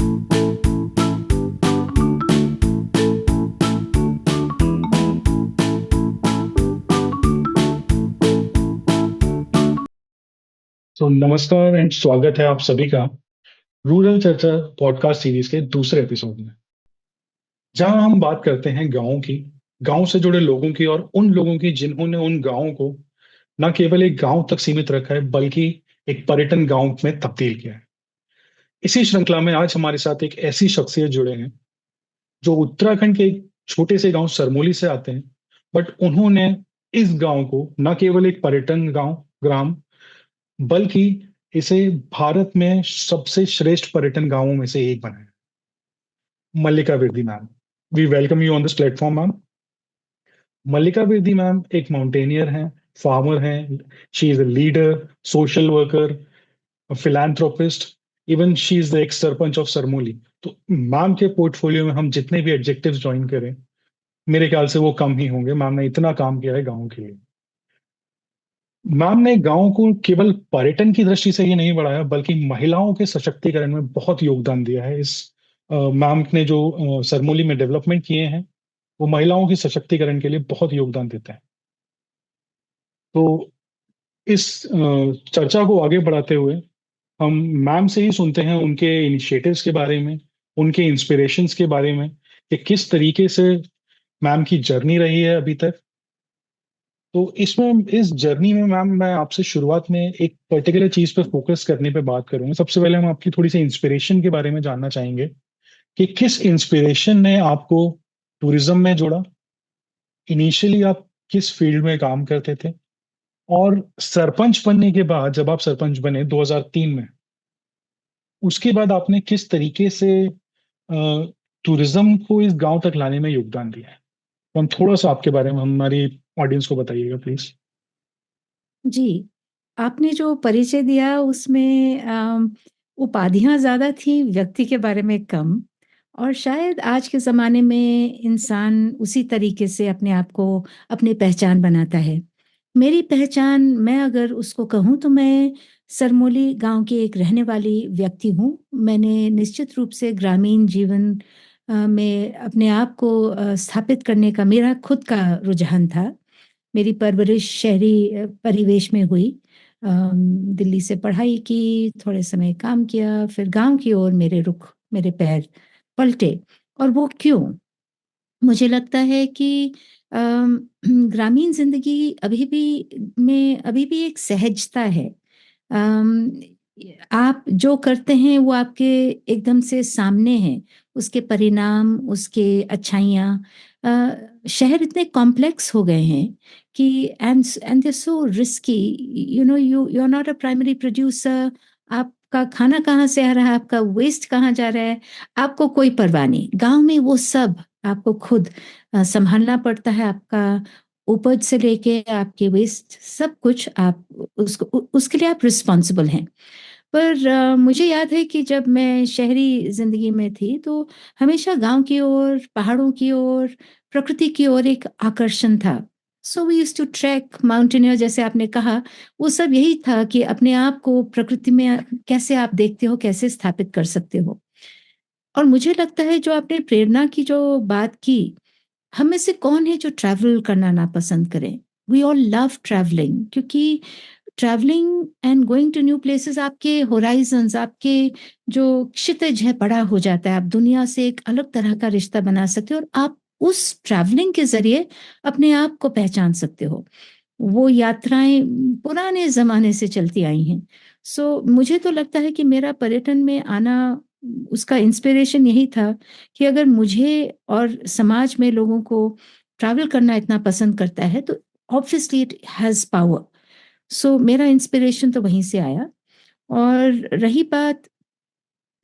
तो नमस्कार एंड स्वागत है आप सभी का रूरल चर्चा पॉडकास्ट सीरीज के दूसरे एपिसोड में, जहां हम बात करते हैं गाँव की, गांव से जुड़े लोगों की और उन लोगों की जिन्होंने उन गांवों को न केवल एक गांव तक सीमित रखा है बल्कि एक पर्यटन गांव में तब्दील किया है। इसी श्रृंखला में आज हमारे साथ एक ऐसी शख्सियत जुड़े हैं जो उत्तराखंड के एक छोटे से गांव सरमोली से आते हैं, बट उन्होंने इस गांव को न केवल एक पर्यटन गांव ग्राम बल्कि इसे भारत में सबसे श्रेष्ठ पर्यटन गांवों में से एक बनाया। Mallika Virdi ma'am, we welcome you on this platform ma'am. Mallika Virdi ma'am एक माउंटेनियर हैं, फार्मर हैं, she is a leader, social worker, philanthropist, even she is the ex sarpanch of Sarmoli. तो मैम के पोर्टफोलियो में हम जितने भी एडजेक्टिव्स ज्वाइन करें, मेरे ख्याल से वो कम ही होंगे। मैम ने इतना काम किया है गाँव के लिए। मैम ने गांव को केवल पर्यटन की दृष्टि से ही नहीं बढ़ाया बल्कि महिलाओं के सशक्तिकरण में बहुत योगदान दिया है। इस मैम ने जो सरमोली में डेवलपमेंट किए हैं वो महिलाओं के सशक्तिकरण के लिए बहुत योगदान देते हैं। तो इस चर्चा को आगे बढ़ाते हुए हम मैम से ही सुनते हैं उनके इनिशिएटिव्स के बारे में, उनके इंस्पिरेशंस के बारे में, कि किस तरीके से मैम की जर्नी रही है अभी तक। तो इसमें इस जर्नी में मैम मैं आपसे शुरुआत में एक पर्टिकुलर चीज पे फोकस करने पे बात करूंगा। सबसे पहले हम आपकी थोड़ी सी इंस्पिरेशन के बारे में जानना चाहेंगे कि किस इंस्पिरेशन ने आपको टूरिज्म में जोड़ा। इनिशियली आप किस फील्ड में काम करते थे, और सरपंच बनने के बाद जब आप सरपंच बने 2003 में, उसके बाद आपने किस तरीके से टूरिज्म को इस गांव तक लाने में योगदान दिया है। तो हम थोड़ा सा आपके बारे में हमारी ऑडियंस को बताइएगा प्लीज। जी, आपने जो परिचय दिया उसमें उपाधियाँ ज़्यादा थी, व्यक्ति के बारे में कम। और शायद आज के ज़माने में इंसान उसी तरीके से अपने आप को अपनी पहचान बनाता है। मेरी पहचान, मैं अगर उसको कहूँ तो मैं सरमोली गाँव की एक रहने वाली व्यक्ति हूँ। मैंने निश्चित रूप से ग्रामीण जीवन में अपने आप को स्थापित करने का मेरा खुद का रुझान था। मेरी परवरिश शहरी परिवेश में हुई। दिल्ली से पढ़ाई की, थोड़े समय काम किया, फिर गाँव की ओर मेरे पैर पलटे। और वो क्यों? मुझे लगता है कि ग्रामीण ज़िंदगी अभी भी एक सहजता है। अम, आप जो करते हैं वो आपके एकदम से सामने है, उसके परिणाम, उसके अच्छाइयाँ। शहर इतने कॉम्प्लेक्स हो गए हैं कि and they so risky. You are not a primary producer. आपका खाना कहाँ से आ रहा है, आपका वेस्ट कहाँ जा रहा है, आपको कोई परवाह नहीं। गाँव में वो सब आपको खुद संभालना पड़ता है। आपका उपज से लेके आपके वेस्ट सब कुछ आप उसके लिए आप रिस्पॉन्सिबल हैं। पर मुझे याद है कि जब मैं शहरी ज़िंदगी में थी तो हमेशा गाँव की ओर, पहाड़ों की ओर, प्रकृति की ओर एक आकर्षण था। So we used to trek, mountaineer जैसे आपने कहा, वो सब यही था कि अपने आप को प्रकृति में कैसे आप देखते हो, कैसे स्थापित कर सकते हो। और मुझे लगता है जो आपने प्रेरणा की जो बात की, हम में से कौन है जो ट्रैवल करना ना पसंद करें? वी ऑल लव ट्रैवलिंग, क्योंकि travelling and going to new places आपके होराइजन्स, आपके जो क्षितिज है बड़ा हो जाता है। आप दुनिया से एक अलग तरह का रिश्ता बना सकते हो और आप उस ट्रैवलिंग के ज़रिए अपने आप को पहचान सकते हो। वो यात्राएँ पुराने ज़माने से चलती आई हैं। सो मुझे तो लगता है कि मेरा पर्यटन में आना, उसका इंस्पिरेशन यही था कि अगर मुझे और समाज में लोगों को ट्रैवल करना इतना पसंद करता है तो ऑब्वियसली इट हैज़ पावर। सो मेरा इंस्पिरेशन तो वहीं से आया। और रही बात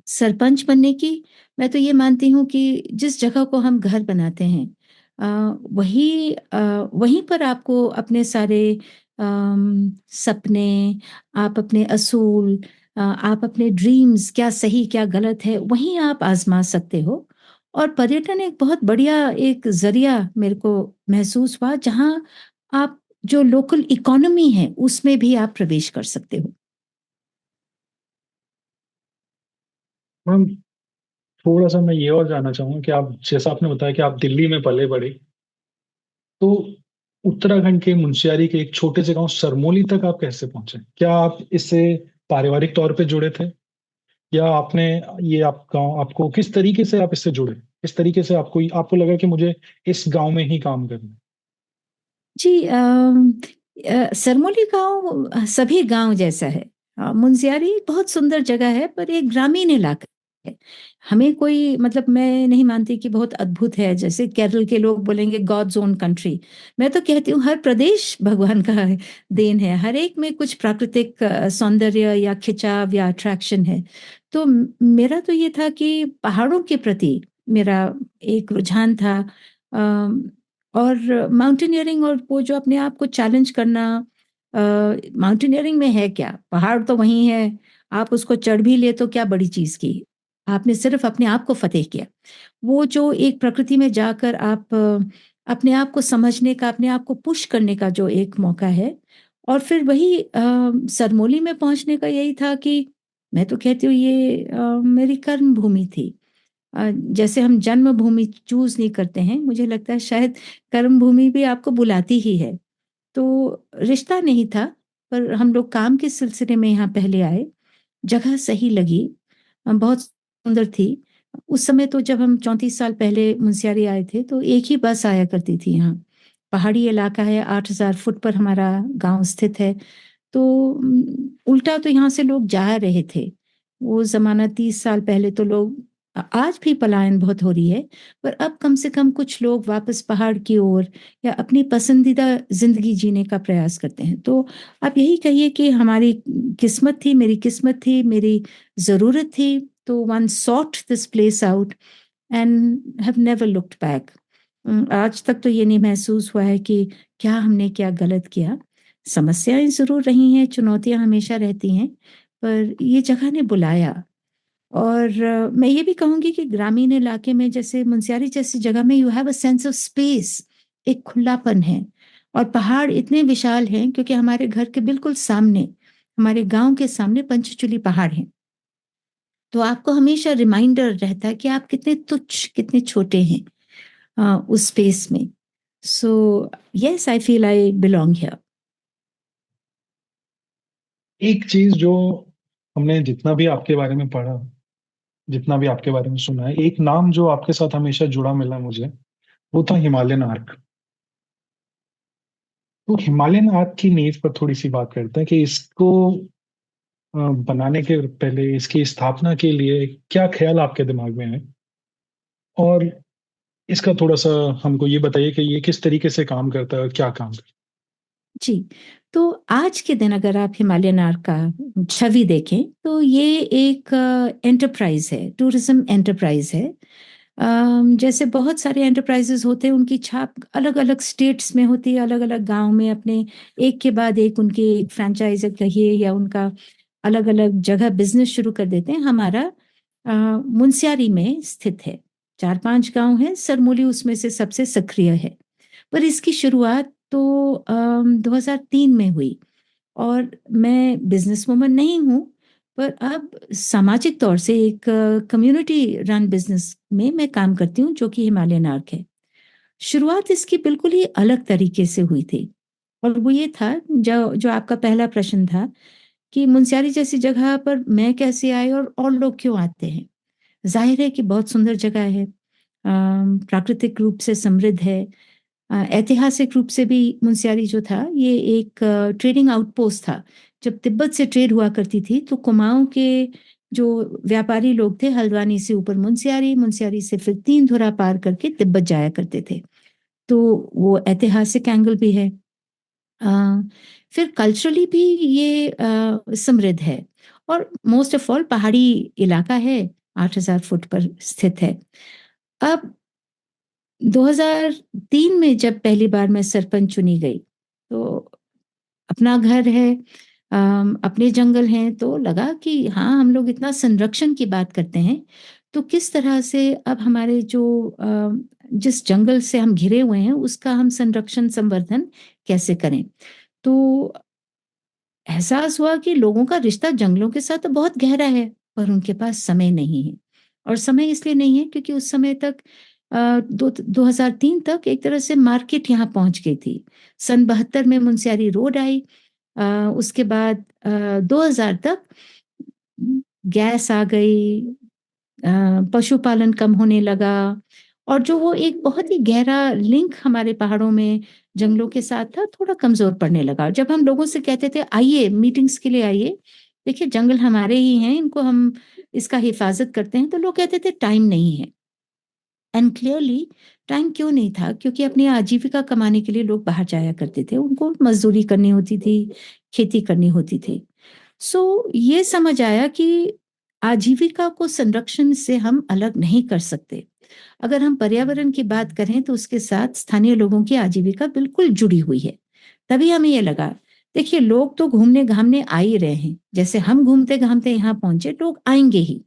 सरपंच बनने की, मैं तो ये मानती हूँ कि जिस जगह को हम घर बनाते हैं, अ, वहीं पर आपको अपने सारे सपने, आप अपने असूल, आप अपने ड्रीम्स, क्या सही क्या गलत है, वहीं आप आजमा सकते हो। और पर्यटन एक बहुत बढ़िया एक जरिया मेरे को महसूस हुआ, जहाँ आप जो लोकल इकोनॉमी है उसमें भी आप प्रवेश कर सकते हो। मैम, थोड़ा-सा मैं ये और जानना चाहूँगा कि आप जैसा आपने बताया कि आप दिल्ली में पले-बड़े, तो उत्तराखंड के मुनस्यारी के एक छोटे से गाँव सरमोली तक आप कैसे पहुँचे? क्या आप इससे पारिवारिक तौर पे जुड़े थे? या आपने ये आप गाँव आपको किस तरीके से आप इससे जुड़े? किस तरीके से आपको लगा कि मुझे इस गाँव में ही काम करना है? जी सरमोली गाँव सभी गाँव जैसा है। मुनस्यारी बहुत सुंदर जगह है पर एक ग्रामीण इलाका है। हमें कोई मतलब मैं नहीं मानती कि बहुत अद्भुत है, जैसे केरल के लोग बोलेंगे गॉड्स ओन कंट्री। मैं तो कहती हूँ हर प्रदेश भगवान का देन है। हर एक में कुछ प्राकृतिक सौंदर्य या खिंचाव या अट्रैक्शन है। तो मेरा तो ये था कि पहाड़ों के प्रति मेरा एक रुझान था। अम और माउंटेनियरिंग और वो जो अपने आप को चैलेंज करना, माउंटेनियरिंग में है क्या? पहाड़ तो वहीं है, आप उसको चढ़ भी लिए तो क्या बड़ी चीज़ की? आपने सिर्फ अपने आप को फ़तेह किया। वो जो एक प्रकृति में जाकर आप अपने आप को समझने का, अपने आप को पुश करने का जो एक मौका है और फिर वही सरमोली में पहुँचने का यही था कि मैं तो कहती हूँ ये मेरी कर्म भूमि थी। जैसे हम जन्मभूमि चूज़ नहीं करते हैं, मुझे लगता है शायद कर्म भूमि भी आपको बुलाती ही है। तो रिश्ता नहीं था, पर हम लोग काम के सिलसिले में यहाँ पहले आए, जगह सही लगी, बहुत सुंदर थी। उस समय तो जब हम 34 साल पहले मुनस्यारी आए थे, तो एक ही बस आया करती थी यहाँ। पहाड़ी इलाका है, 8000 फुट पर हमारा गाँव स्थित है। तो उल्टा तो यहाँ से लोग जा रहे थे। वो ज़माना 30 साल पहले तो लोग आज भी पलायन बहुत हो रही है, पर अब कम से कम कुछ लोग वापस पहाड़ की ओर या अपनी पसंदीदा ज़िंदगी जीने का प्रयास करते हैं। तो आप यही कहिए कि हमारी किस्मत थी, मेरी ज़रूरत थी, तो one sought this place out and have never looked back. आज तक तो ये नहीं महसूस हुआ है कि क्या हमने क्या गलत किया। समस्याएँ ज़रूर रही हैं, चुनौतियाँ हमेशा रहती हैं, पर ये जगह ने बुलाया और मैं ये भी कहूँगी कि ग्रामीण इलाके में जैसे मुनस्यारी जैसी जगह में you have a sense of space, एक खुलापन है और पहाड़ इतने विशाल हैं क्योंकि हमारे घर के बिल्कुल सामने, हमारे गाँव के सामने पंचचूली पहाड़ हैं। तो आपको हमेशा रिमाइंडर रहता है कि आप कितने तुच्छ, कितने छोटे हैं उस स्पेस में। So yes I feel I belong here. एक चीज़ जो हमने जितना भी आपके बारे में पढ़ा, जितना भी आपके बारे में सुना है, एक नाम जो आपके साथ हमेशा जुड़ा मिला मुझे, वो था हिमालयन आर्क। तो हिमालयन आर्क की नींव पर थोड़ी-सी बात करते हैं कि इसको बनाने के पहले इसकी स्थापना के लिए क्या ख़्याल आपके दिमाग में आए? और इसका थोड़ा-सा हमको ये बताइए कि ये किस तरीके से काम करता है और क्या काम करता है? जी, तो आज के दिन अगर आप हिमालयन आर्क का छवि देखें, तो ये एक एंटरप्राइज़ है, टूरिज़्म एंटरप्राइज़ है। जैसे बहुत सारे एंटरप्राइजेज़ होते हैं, उनकी छाप अलग-अलग स्टेट्स में होती है, अलग-अलग गाँव में अपने एक के बाद एक उनकी फ्रैंचाइज़ कहिए या उनका अलग-अलग जगह बिज़नेस शुरू कर देते हैं। हमारा मुनस्यारी में स्थित है। 4-5 गाँव हैं, सरमोली उसमें से सबसे सक्रिय है। पर इसकी शुरुआत तो 2003 में हुई और मैं बिज़नेस वूमन नहीं हूँ, पर अब सामाजिक तौर से एक कम्युनिटी रन बिज़नेस में मैं काम करती हूँ, जो कि हिमालयन आर्क है। शुरुआत इसकी बिल्कुल ही अलग तरीके से हुई थी और वो ये था जो जो आपका पहला प्रश्न था कि मुनस्यारी जैसी जगह पर मैं कैसे आई और लोग क्यों आते हैं? ज़ाहिर है कि बहुत सुंदर जगह है। प्राकृतिक रूप से समृद्ध है। ऐतिहासिक रूप से भी मुनस्यारी जो था ये एक ट्रेडिंग आउटपोस्ट था। जब तिब्बत से ट्रेड हुआ करती थी तो कुमाऊँ के जो व्यापारी लोग थे हल्द्वानी से ऊपर मुनस्यारी, मुनस्यारी से फिर तीनधुरा पार करके तिब्बत जाया करते थे। तो वो ऐतिहासिक एंगल भी है। अ, फिर कल्चरली भी ये समृद्ध है और मोस्ट ऑफ ऑल पहाड़ी इलाका है, 8000 फुट पर स्थित है। अब 2003 में जब पहली बार मैं सरपंच चुनी गई, तो अपना घर है, अपने जंगल हैं, तो लगा कि हाँ, हम लोग इतना संरक्षण की बात करते हैं, तो किस तरह से अब हमारे जो जिस जंगल से हम घिरे हुए हैं, उसका हम संरक्षण संवर्धन कैसे करें? तो एहसास हुआ कि लोगों का रिश्ता जंगलों के साथ तो बहुत गहरा है, पर उनके पास समय नहीं है। और समय इसलिए नहीं है क्योंकि उस समय तक 2003 तक एक तरह से मार्केट यहाँ पहुँच गई थी। सन 72 में मुनस्यारी रोड आई। उसके बाद 2000 तक गैस आ गई, पशुपालन कम होने लगा, और जो वो एक बहुत ही गहरा लिंक हमारे पहाड़ों में जंगलों के साथ था, थोड़ा कमज़ोर पड़ने लगा। जब हम लोगों से कहते थे आइए मीटिंग्स के लिए आइए, देखिए जंगल हमारे ही हैं, इनको हम इसका हिफाज़त करते हैं, तो लोग कहते थे टाइम नहीं है। एंड क्लियरली टाइम क्यों नहीं था? क्योंकि अपनी आजीविका कमाने के लिए लोग बाहर जाया करते थे, उनको मज़दूरी करनी होती थी, खेती करनी होती थी। ये समझ आया कि आजीविका को संरक्षण से हम अलग नहीं कर सकते। अगर हम पर्यावरण की बात करें तो उसके साथ स्थानीय लोगों की आजीविका बिल्कुल जुड़ी हुई है। तभी हमें ये लगा, देखिए लोग तो घूमने-घामने आ ही रहे हैं। जैसे हम घूमते-घामते यहाँ पहुँचे, लोग आएँगे ही।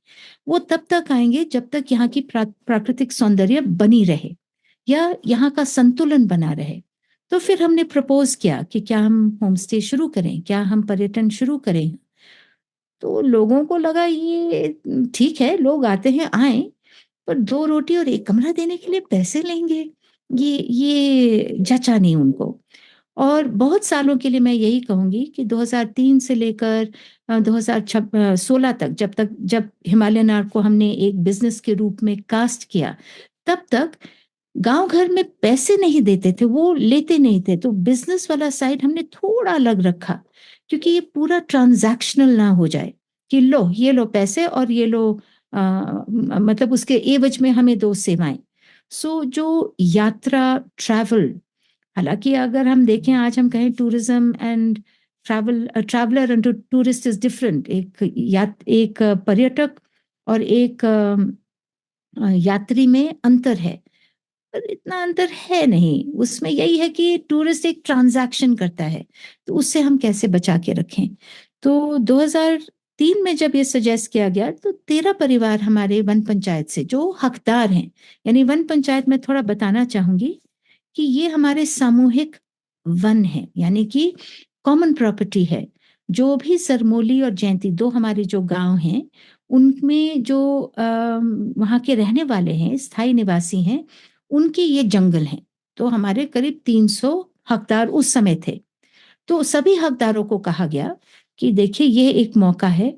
वो तब तक आएँगे जब तक यहाँ की प्राकृतिक सौंदर्य बनी रहे या यहाँ का संतुलन बना रहे। तो फिर हमने प्रपोज़ किया कि क्या हम होम स्टे शुरू करें? क्या हम पर्यटन शुरू करें? तो लोगों को लगा ये ठीक है, लोग आते हैं आएँ, पर 2 रोटी और 1 कमरा देने के लिए पैसे लेंगे, ये जचा नहीं उनको। और बहुत सालों के लिए मैं यही कहूँगी कि 2003 से लेकर 16 तक, जब हिमालयन आर्क को हमने एक बिज़नेस के रूप में कास्ट किया, तब तक गाँव घर में पैसे नहीं देते थे, वो लेते नहीं थे, तो बिज़नेस वाला साइड हमने थोड़ा अलग रखा, क्योंकि ये पूरा ट्रांज़ैक्शनल ना हो जाए कि लो, ये लो पैसे और ये लो मतलब उसके एवज में हमें 2 सेवाएँ। जो यात्रा ट्रैवल, हालाँकि अगर हम देखें आज हम कहें tourism and traveller and tourist is different. एक पर्यटक और एक यात्री में अंतर है। पर इतना अंतर है नहीं, उसमें यही है कि टूरिस्ट एक ट्रांज़ैक्शन करता है, तो उससे हम कैसे बचा के रखें? तो 2003 में जब ये सजेस्ट किया गया, तो 13 परिवार हमारे वन पंचायत से जो हकदार हैं, यानी वन पंचायत में थोड़ा बताना चाहूँगी कि ये हमारे सामूहिक वन हैं, यानी कि कॉमन प्रॉपर्टी है। जो भी सरमोली और जयंती 2 हमारे जो गाँव हैं, उनमें जो वहाँ के रहने वाले हैं, स्थायी निवासी हैं, उनके ये जंगल हैं। तो हमारे करीब 300 हकदार उस समय थे। तो सभी हकदारों को कहा गया कि देखिए ये एक मौका है।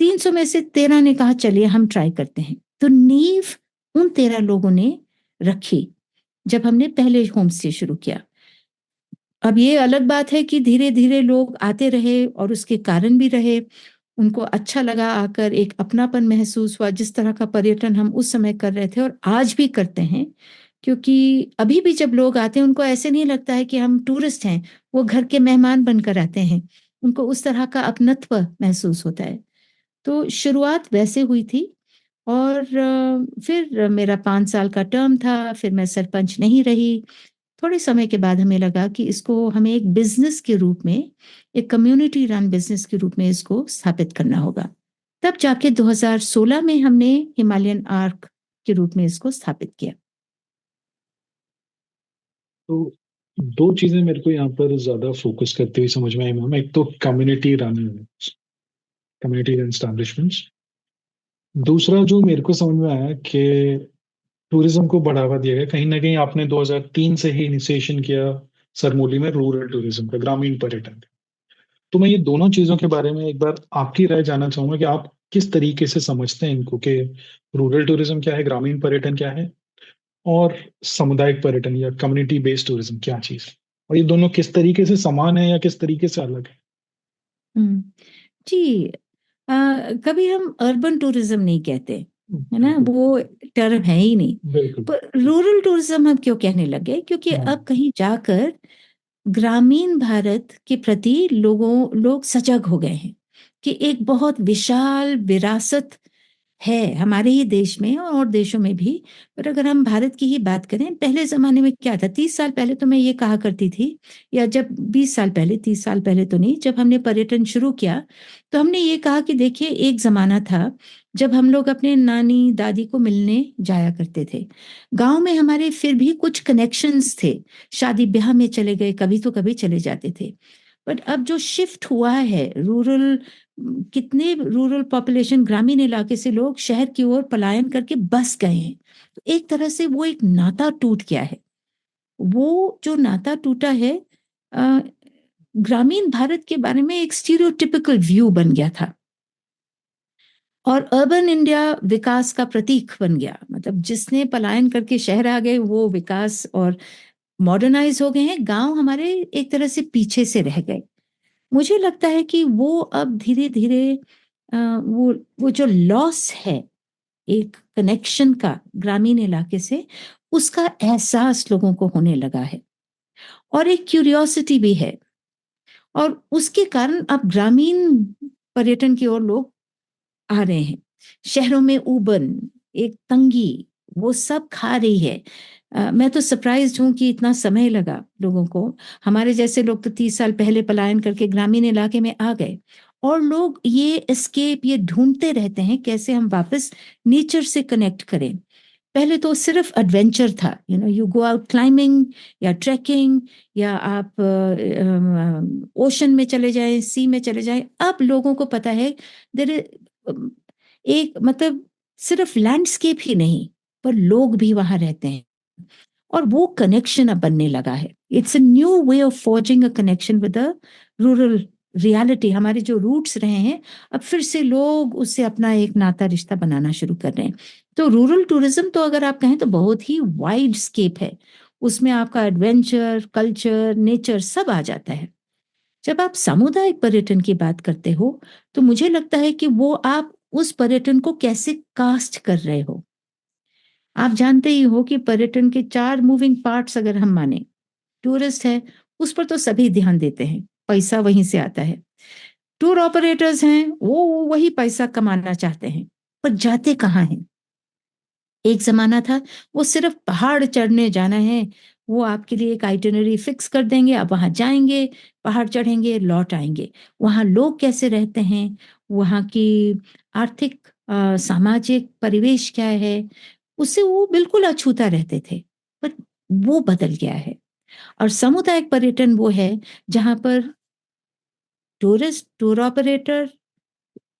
300 में से 13 ने कहा चलिए हम ट्राई करते हैं। तो नींव उन 13 लोगों ने रखी, जब हमने पहले होम स्टे शुरू किया। अब ये अलग बात है कि धीरे-धीरे लोग आते रहे और उसके कारण भी रहे। उनको अच्छा लगा आकर, एक अपनापन महसूस हुआ, जिस तरह का पर्यटन हम उस समय कर रहे थे और आज भी करते हैं। क्योंकि अभी भी जब लोग आते हैं उनको ऐसे नहीं लगता है कि हम टूरिस्ट हैं, वो घर के मेहमान बनकर आते हैं। उनको उस तरह का अपनत्व महसूस होता है। तो शुरुआत वैसे हुई थी और फिर मेरा 5 साल का टर्म था, फिर मैं सरपंच नहीं रही। थोड़े समय के बाद हमें लगा कि इसको हमें एक बिज़नेस के रूप में, एक कम्युनिटी रन बिज़नेस के रूप में इसको स्थापित करना होगा। तब जाके 2016 में हमने हिमालयन आर्क के रूप में इसको स्थापित किया। तो 2 चीज़ें मेरे को यहाँ पर ज़्यादा फ़ोकस करते हुए समझ में आई मैम। एक तो कम्युनिटी रन एस्टेब्लिशमेंट्स। दूसरा जो मेरे को समझ में आया कि टूरिज्म को बढ़ावा दिया गया। कहीं न कहीं आपने 2003 से ही इनिशिएशन किया सरमोली में रूरल टूरिज्म का, ग्रामीण पर्यटन। तो मैं ये दोनों चीज़ों के बारे में एक बार आपकी राय जानना चाहूँगा कि आप किस तरीके से समझते हैं इनको, कि रूरल टूरिज्म क्या है, ग्रामीण पर्यटन क्या है और सामुदायिक पर्यटन या कम्युनिटी बेस्ड टूरिज्म क्या चीज़ है? और ये दोनों किस तरीके से समान है या किस तरीके से अलग है? हुँ। जी। अ, कभी हम अर्बन टूरिज़्म नहीं कहते, है ना? बिल्कुल, वो टर्म है ही नहीं। बिल्कुल। पर रूरल टूरिज़्म हम क्यों कहने लगे? क्योंकि हुँ, अब कहीं जाकर ग्रामीण भारत के प्रति लोग सजग हो गए हैं कि एक बहुत विशाल विरासत है हमारे ही देश में और देशों में भी। पर अगर हम भारत की ही बात करें, पहले ज़माने में क्या था, 30 साल पहले तो मैं ये कहा करती थी, या जब 20 साल पहले, 30 साल पहले तो नहीं, जब हमने पर्यटन शुरू किया, तो हमने ये कहा कि देखिए एक ज़माना था, जब हम लोग अपने नानी-दादी को मिलने जाया करते थे। गाँव में हमारे फिर भी कुछ कनेक्शंस थे, शादी-ब्याह में चले गए, कभी तो कभी चले जाते थे। बट अब जो शिफ्ट हुआ है रूरल, कितने रूरल पॉपुलेशन, ग्रामीण इलाके से लोग शहर की ओर पलायन करके बस गए हैं। तो एक तरह से वो एक नाता टूट गया है। वो जो नाता टूटा है, अ, ग्रामीण भारत के बारे में एक स्टीरियोटिपिकल व्यू बन गया था और अर्बन इंडिया विकास का प्रतीक बन गया। मतलब जिसने पलायन करके शहर आ गए वो विकास और मॉडर्नाइज हो गए हैं, गांव हमारे एक तरह से पीछे से रह गए। मुझे लगता है कि वो अब धीरे धीरे वो जो लॉस है एक कनेक्शन का ग्रामीण इलाके से, उसका एहसास लोगों को होने लगा है और एक क्यूरियोसिटी भी है। और उसके कारण अब ग्रामीण पर्यटन की ओर लोग आ रहे हैं। शहरों में ऊबन, एक तंगी, वो सब खा रही है। मैं तो सरप्राइज्ड हूँ कि इतना समय लगा लोगों को। हमारे जैसे लोग तो 30 साल पहले पलायन करके ग्रामीण इलाके में आ गए और लोग ये एस्केप, ये ढूंढते रहते हैं कैसे हम वापस नेचर से कनेक्ट करें। पहले तो सिर्फ एडवेंचर था, यू गो आउट क्लाइंबिंग या ट्रैकिंग, या आप ओशन में चले जाएं, सी में चले जाएं। अब लोगों को पता है देर एक मतलब सिर्फ लैंडस्केप ही नहीं, पर लोग भी वहां रहते हैं और वो कनेक्शन अब बनने लगा है। It's a new way of forging a connection with the rural reality. हमारे जो रूट्स रहे हैं, अब फिर से लोग उससे अपना एक नाता रिश्ता बनाना शुरू कर रहे हैं। तो रूरल टूरिज्म तो अगर आप कहें तो बहुत ही वाइड स्केप है। उसमें आपका एडवेंचर, कल्चर, नेचर सब आ जाता है। जब आप सामुदायिक पर्यटन की बात करते हो तो मुझे लगता है कि वो आप उस पर्यटन को कैसे कास्ट कर रहे हो। आप जानते ही हो कि पर्यटन के 4 मूविंग पार्ट्स अगर हम माने, टूरिस्ट है, उस पर तो सभी ध्यान देते हैं, पैसा वहीं से आता है। टूर ऑपरेटर्स हैं, वो वही पैसा कमाना चाहते हैं, पर जाते कहाँ हैं। एक जमाना था वो सिर्फ पहाड़ चढ़ने जाना है, वो आपके लिए एक आइटिनरी फिक्स कर देंगे, आप वहां जाएंगे, पहाड़ चढ़ेंगे, लौट आएंगे। वहां लोग कैसे रहते हैं, वहां की आर्थिक सामाजिक परिवेश क्या है, उससे वो बिल्कुल अछूता रहते थे। पर वो बदल गया है। और सामुदायिक पर्यटन वो है जहां पर टूरिस्ट, टूर ऑपरेटर,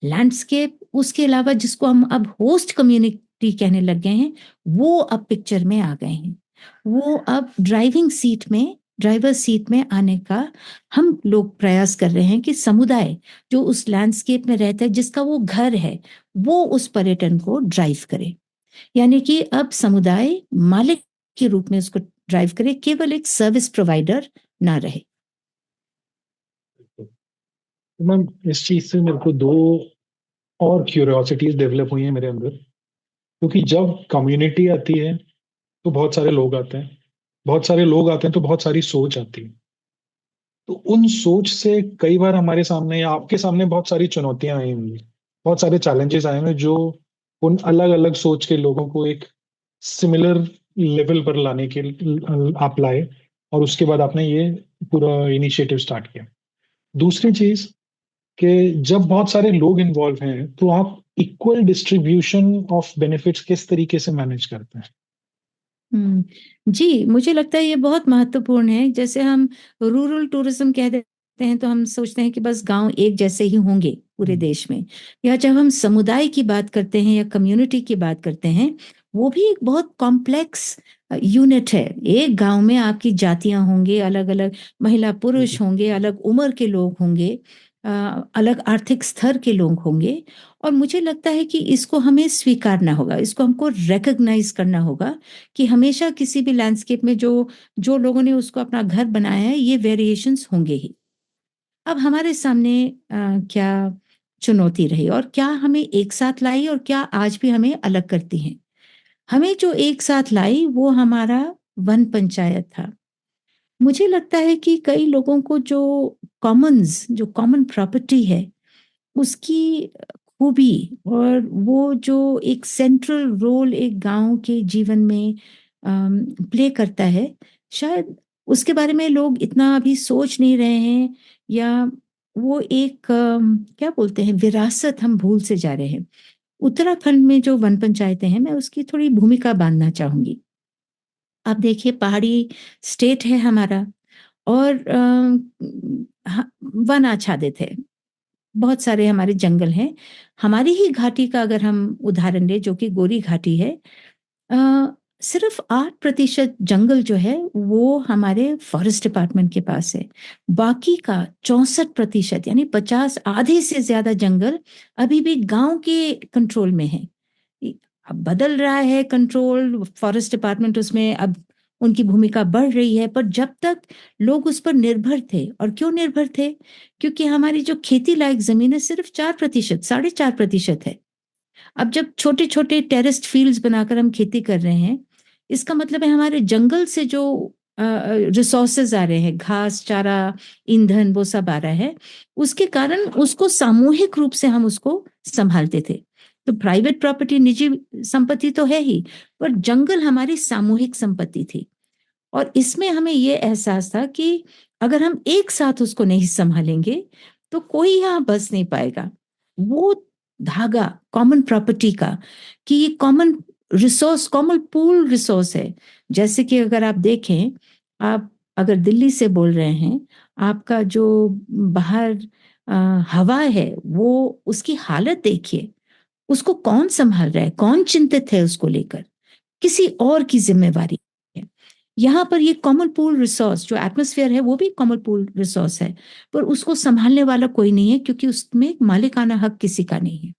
लैंडस्केप, उसके अलावा जिसको हम अब होस्ट कम्युनिटी कहने लग गए हैं, वो अब पिक्चर में आ गए हैं। वो अब ड्राइवर सीट में आने का हम लोग प्रयास कर रहे हैं कि समुदाय जो उस लैंडस्केप में रहता है, जिसका वो घर है, वो उस पर्यटन को ड्राइव करे। यानी कि अब समुदाय मालिक के रूप में उसको ड्राइव करे, केवल एक सर्विस प्रोवाइडर ना रहे। तो मैम इस चीज से मेरे को दो और क्यूरियोसिटीज डेवलप हुई हैं मेरे अंदर, क्योंकि जब कम्युनिटी आती है तो बहुत सारे लोग आते हैं, बहुत सारे लोग आते हैं तो बहुत सारी सोच आती है। तो उन सोच से कई बार हमारे सामने या आपके सामने बहुत सारी चुनौतियां आई हुई हैं, बहुत सारे चैलेंजेस आए हुए हैं जो उन अलग अलग सोच के लोगों को एक सिमिलर लेवल पर लाने के आप लाए, और उसके बाद आपने ये पूरा इनिशिएटिव स्टार्ट किया। दूसरी चीज कि जब बहुत सारे लोग इन्वॉल्व हैं तो आप इक्वल डिस्ट्रीब्यूशन ऑफ बेनिफिट्स किस तरीके से मैनेज करते हैं? जी, मुझे लगता है ये बहुत महत्वपूर्ण है। जैसे हम रूरल टूरिज़्म कह देते हैं तो हम सोचते हैं कि बस गाँव एक जैसे ही होंगे पूरे हम्म, देश में। या जब हम समुदाय की बात करते हैं या कम्युनिटी की बात करते हैं, वो भी एक बहुत कॉम्प्लेक्स यूनिट है। एक गाँव में आपकी जातियाँ होंगी, अलग-अलग महिला-पुरुष बिल्कुल। होंगे, अलग उम्र के लोग होंगे, अ, अलग आर्थिक स्तर के लोग होंगे। और मुझे लगता है कि इसको हमें स्वीकारना होगा, इसको हमको रिकॉग्नाइज़ करना होगा कि हमेशा किसी भी लैंडस्केप में जो जो लोगों ने उसको अपना घर बनाया है, ये वेरिएशंस होंगे ही। अब हमारे सामने क्या चुनौती रही और क्या हमें एक साथ लाई और क्या आज भी हमें अलग करती हैं। हमें जो एक साथ लाई वो हमारा वन पंचायत था। मुझे लगता है कि कई लोगों को जो कॉमन प्रॉपर्टी है, उसकी खूबी और वो जो एक सेंट्रल रोल एक गांव के जीवन में प्ले करता है, शायद उसके बारे में लोग इतना अभी सोच नहीं रहे हैं, या वो एक क्या बोलते हैं, विरासत हम भूल से जा रहे हैं। उत्तराखंड में जो वन पंचायतें हैं, मैं उसकी थोड़ी भूमिका बांधना चाहूंगी। आप देखिए, पहाड़ी स्टेट है हमारा और वन आच्छादित है। बहुत सारे हमारे जंगल हैं। हमारी ही घाटी का अगर हम उदाहरण लें, जो कि गोरी घाटी है, अ, सिर्फ 8% जंगल जो है वो हमारे फॉरेस्ट डिपार्टमेंट के पास है। बाकी का 64% यानी 50, आधे से ज्यादा जंगल अभी भी गांव के कंट्रोल में है। अब बदल रहा है कंट्रोल, फॉरेस्ट डिपार्टमेंट उसमें अब उनकी भूमिका बढ़ रही है, पर जब तक लोग उस पर निर्भर थे। और क्यों निर्भर थे? क्योंकि हमारी जो खेती लायक जमीन है सिर्फ 4%, 4.5% है। अब जब छोटे छोटे टेरेस्ट फील्ड्स बनाकर हम खेती कर रहे हैं, इसका मतलब है हमारे जंगल से जो रिसोर्सेज आ रहे हैं, घास, चारा, ईंधन, वो सब आ रहा है, उसके कारण उसको सामूहिक रूप से हम उसको संभालते थे। तो प्राइवेट प्रॉपर्टी, निजी संपत्ति तो है ही, पर जंगल हमारी सामूहिक संपत्ति थी। और इसमें हमें ये एहसास था कि अगर हम एक साथ उसको नहीं संभालेंगे तो कोई यहाँ बस नहीं पाएगा। वो धागा कॉमन प्रॉपर्टी का, कि ये common resource, common pool resource है। जैसे कि अगर आप देखें, आप अगर दिल्ली से बोल रहे हैं, आपका जो बाहर अ, हवा है, वो उसकी हालत देखिए। उसको कौन संभाल रहा है? कौन चिंतित है उसको लेकर? किसी और की जिम्मेवारी है। यहाँ पर ये कॉमन पूल रिसोर्स, जो एटमॉस्फेयर है, वो भी कॉमन पूल रिसोर्स है, पर उसको संभालने वाला कोई नहीं है, क्योंकि उसमें मालिकाना हक किसी का नहीं है।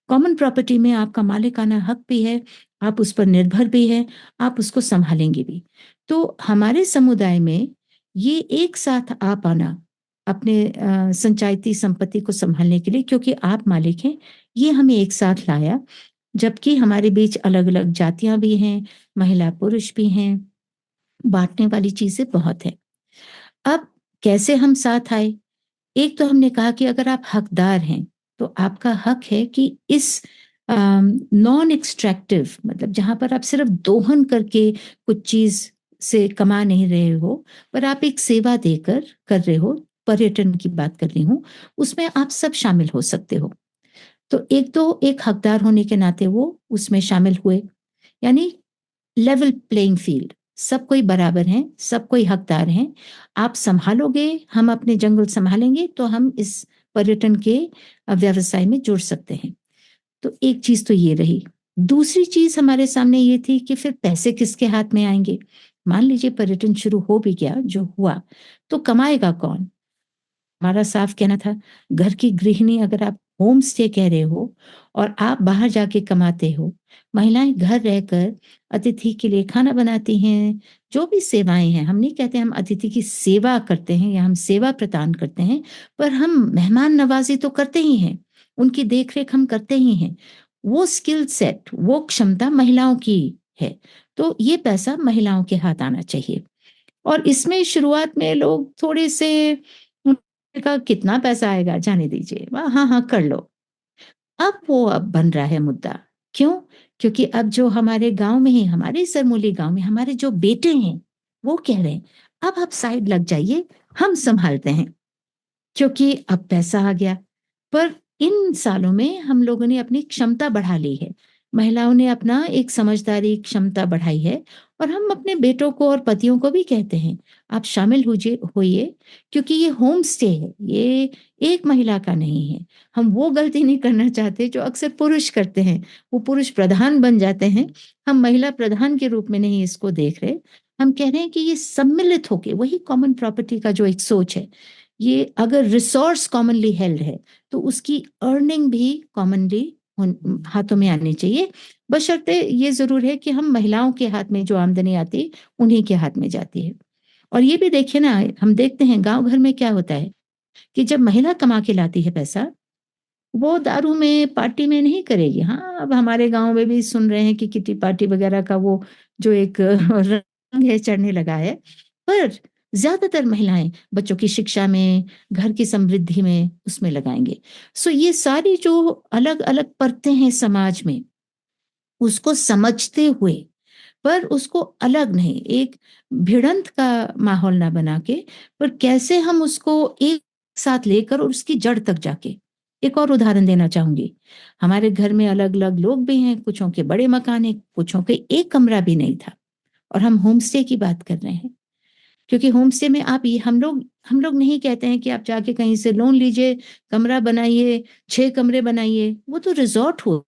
कॉमन प्रॉपर्टी में आपका मालिकाना हक भी है, आप उस पर निर्भर भी है, आप उसको संभालेंगे भी। तो हमारे समुदाय में ये एक साथ आ पाना अपने संचायती संपत्ति को संभालने के लिए, क्योंकि आप मालिक हैं, ये हमें एक साथ लाया। जबकि हमारे बीच अलग अलग जातियां भी हैं, महिला पुरुष भी हैं, बांटने वाली चीजें बहुत है। अब कैसे हम साथ आए? एक तो हमने कहा कि अगर आप हकदार हैं तो आपका हक है कि इस नॉन एक्सट्रैक्टिव, मतलब जहां पर आप सिर्फ दोहन करके कुछ चीज से कमा नहीं रहे हो, पर आप एक सेवा देकर कर रहे हो, पर्यटन की बात कर रही हूँ, उसमें आप सब शामिल हो सकते हो। तो एक हकदार होने के नाते वो उसमें शामिल हुए। यानी लेवल प्लेइंग फील्ड, सब कोई बराबर हैं, सब कोई हकदार हैं। आप संभालोगे, हम अपने जंगल संभालेंगे, तो हम इस पर्यटन के व्यवसाय में जुड़ सकते हैं। तो एक चीज तो ये रही। दूसरी चीज हमारे सामने ये थी कि फिर पैसे किसके हाथ में आएंगे? मान लीजिए पर्यटन शुरू हो भी गया, जो हुआ, तो कमाएगा कौन? हमारा साफ कहना था, घर की गृहिणी अगर आप होम स्टे कह रहे हो और आप बाहर जाके कमाते हो, महिलाएं घर रहकर अतिथि के लिए खाना बनाती हैं, जो भी सेवाएं हैं, हम नहीं कहते हम अतिथि की सेवा करते हैं या हम सेवा प्रदान करते हैं, पर हम मेहमान नवाजी तो करते ही हैं, उनकी देखरेख हम करते ही हैं। वो स्किल सेट, वो क्षमता महिलाओं की है। तो ये पैसा महिलाओं के हाथ आना चाहिए। और इसमें शुरुआत में लोग थोड़े से, उन्होंने कहा कितना पैसा आएगा, जाने दीजिए, हाँ हाँ कर लो। अब बन रहा है मुद्दा। क्यों? क्योंकि अब जो हमारे गांव में ही, हमारे सरमूली गांव में हमारे जो बेटे हैं, वो कह रहे हैं अब आप साइड लग जाइए, हम संभालते हैं, क्योंकि अब पैसा आ गया। पर इन सालों में हम लोगों ने अपनी क्षमता बढ़ा ली है, महिलाओं ने अपना एक समझदारी क्षमता बढ़ाई है। और हम अपने बेटों को और पतियों को भी कहते हैं आप शामिल होइए, क्योंकि ये होम स्टे है, ये एक महिला का नहीं है। हम वो गलती नहीं करना चाहते जो अक्सर पुरुष करते हैं, वो पुरुष प्रधान बन जाते हैं। हम महिला प्रधान के रूप में नहीं इसको देख रहे। हम कह रहे हैं कि ये सम्मिलित होके, वही कॉमन प्रॉपर्टी का जो एक सोच है, ये अगर रिसोर्स कॉमनली हेल्ड है तो उसकी अर्निंग भी कॉमनली हाथों में आनी चाहिए। बशर्ते ये जरूर है कि हम महिलाओं के हाथ में जो आमदनी आती, उन्हीं के हाथ में जाती है। और ये भी देखिए ना, हम देखते हैं गांव घर में क्या होता है कि जब महिला कमा के लाती है पैसा, वो दारू में, पार्टी में नहीं करेगी। हाँ, अब हमारे गांव में भी सुन रहे हैं कि किटी पार्टी वगैरह का वो जो एक रंग है चढ़ने लगा है। पर ज्यादातर महिलाएं बच्चों की शिक्षा में, घर की समृद्धि में, उसमें लगाएंगे। सो ये सारी जो अलग अलग परतें हैं समाज में, उसको समझते हुए, पर उसको अलग नहीं, एक भिड़ंत का माहौल ना बना के, पर कैसे हम उसको एक साथ लेकर और उसकी जड़ तक जाके। एक और उदाहरण देना चाहूंगी। हमारे घर में अलग अलग लोग भी हैं, कुछों के बड़े मकान है, कुछों के एक कमरा भी नहीं था, और हम होम स्टे की बात कर रहे हैं। क्योंकि होम स्टे में आप ये हम लोग नहीं कहते हैं कि आप जाके कहीं से लोन लीजिए, कमरा बनाइए, 6 कमरे बनाइए, वो तो रिज़ॉर्ट हो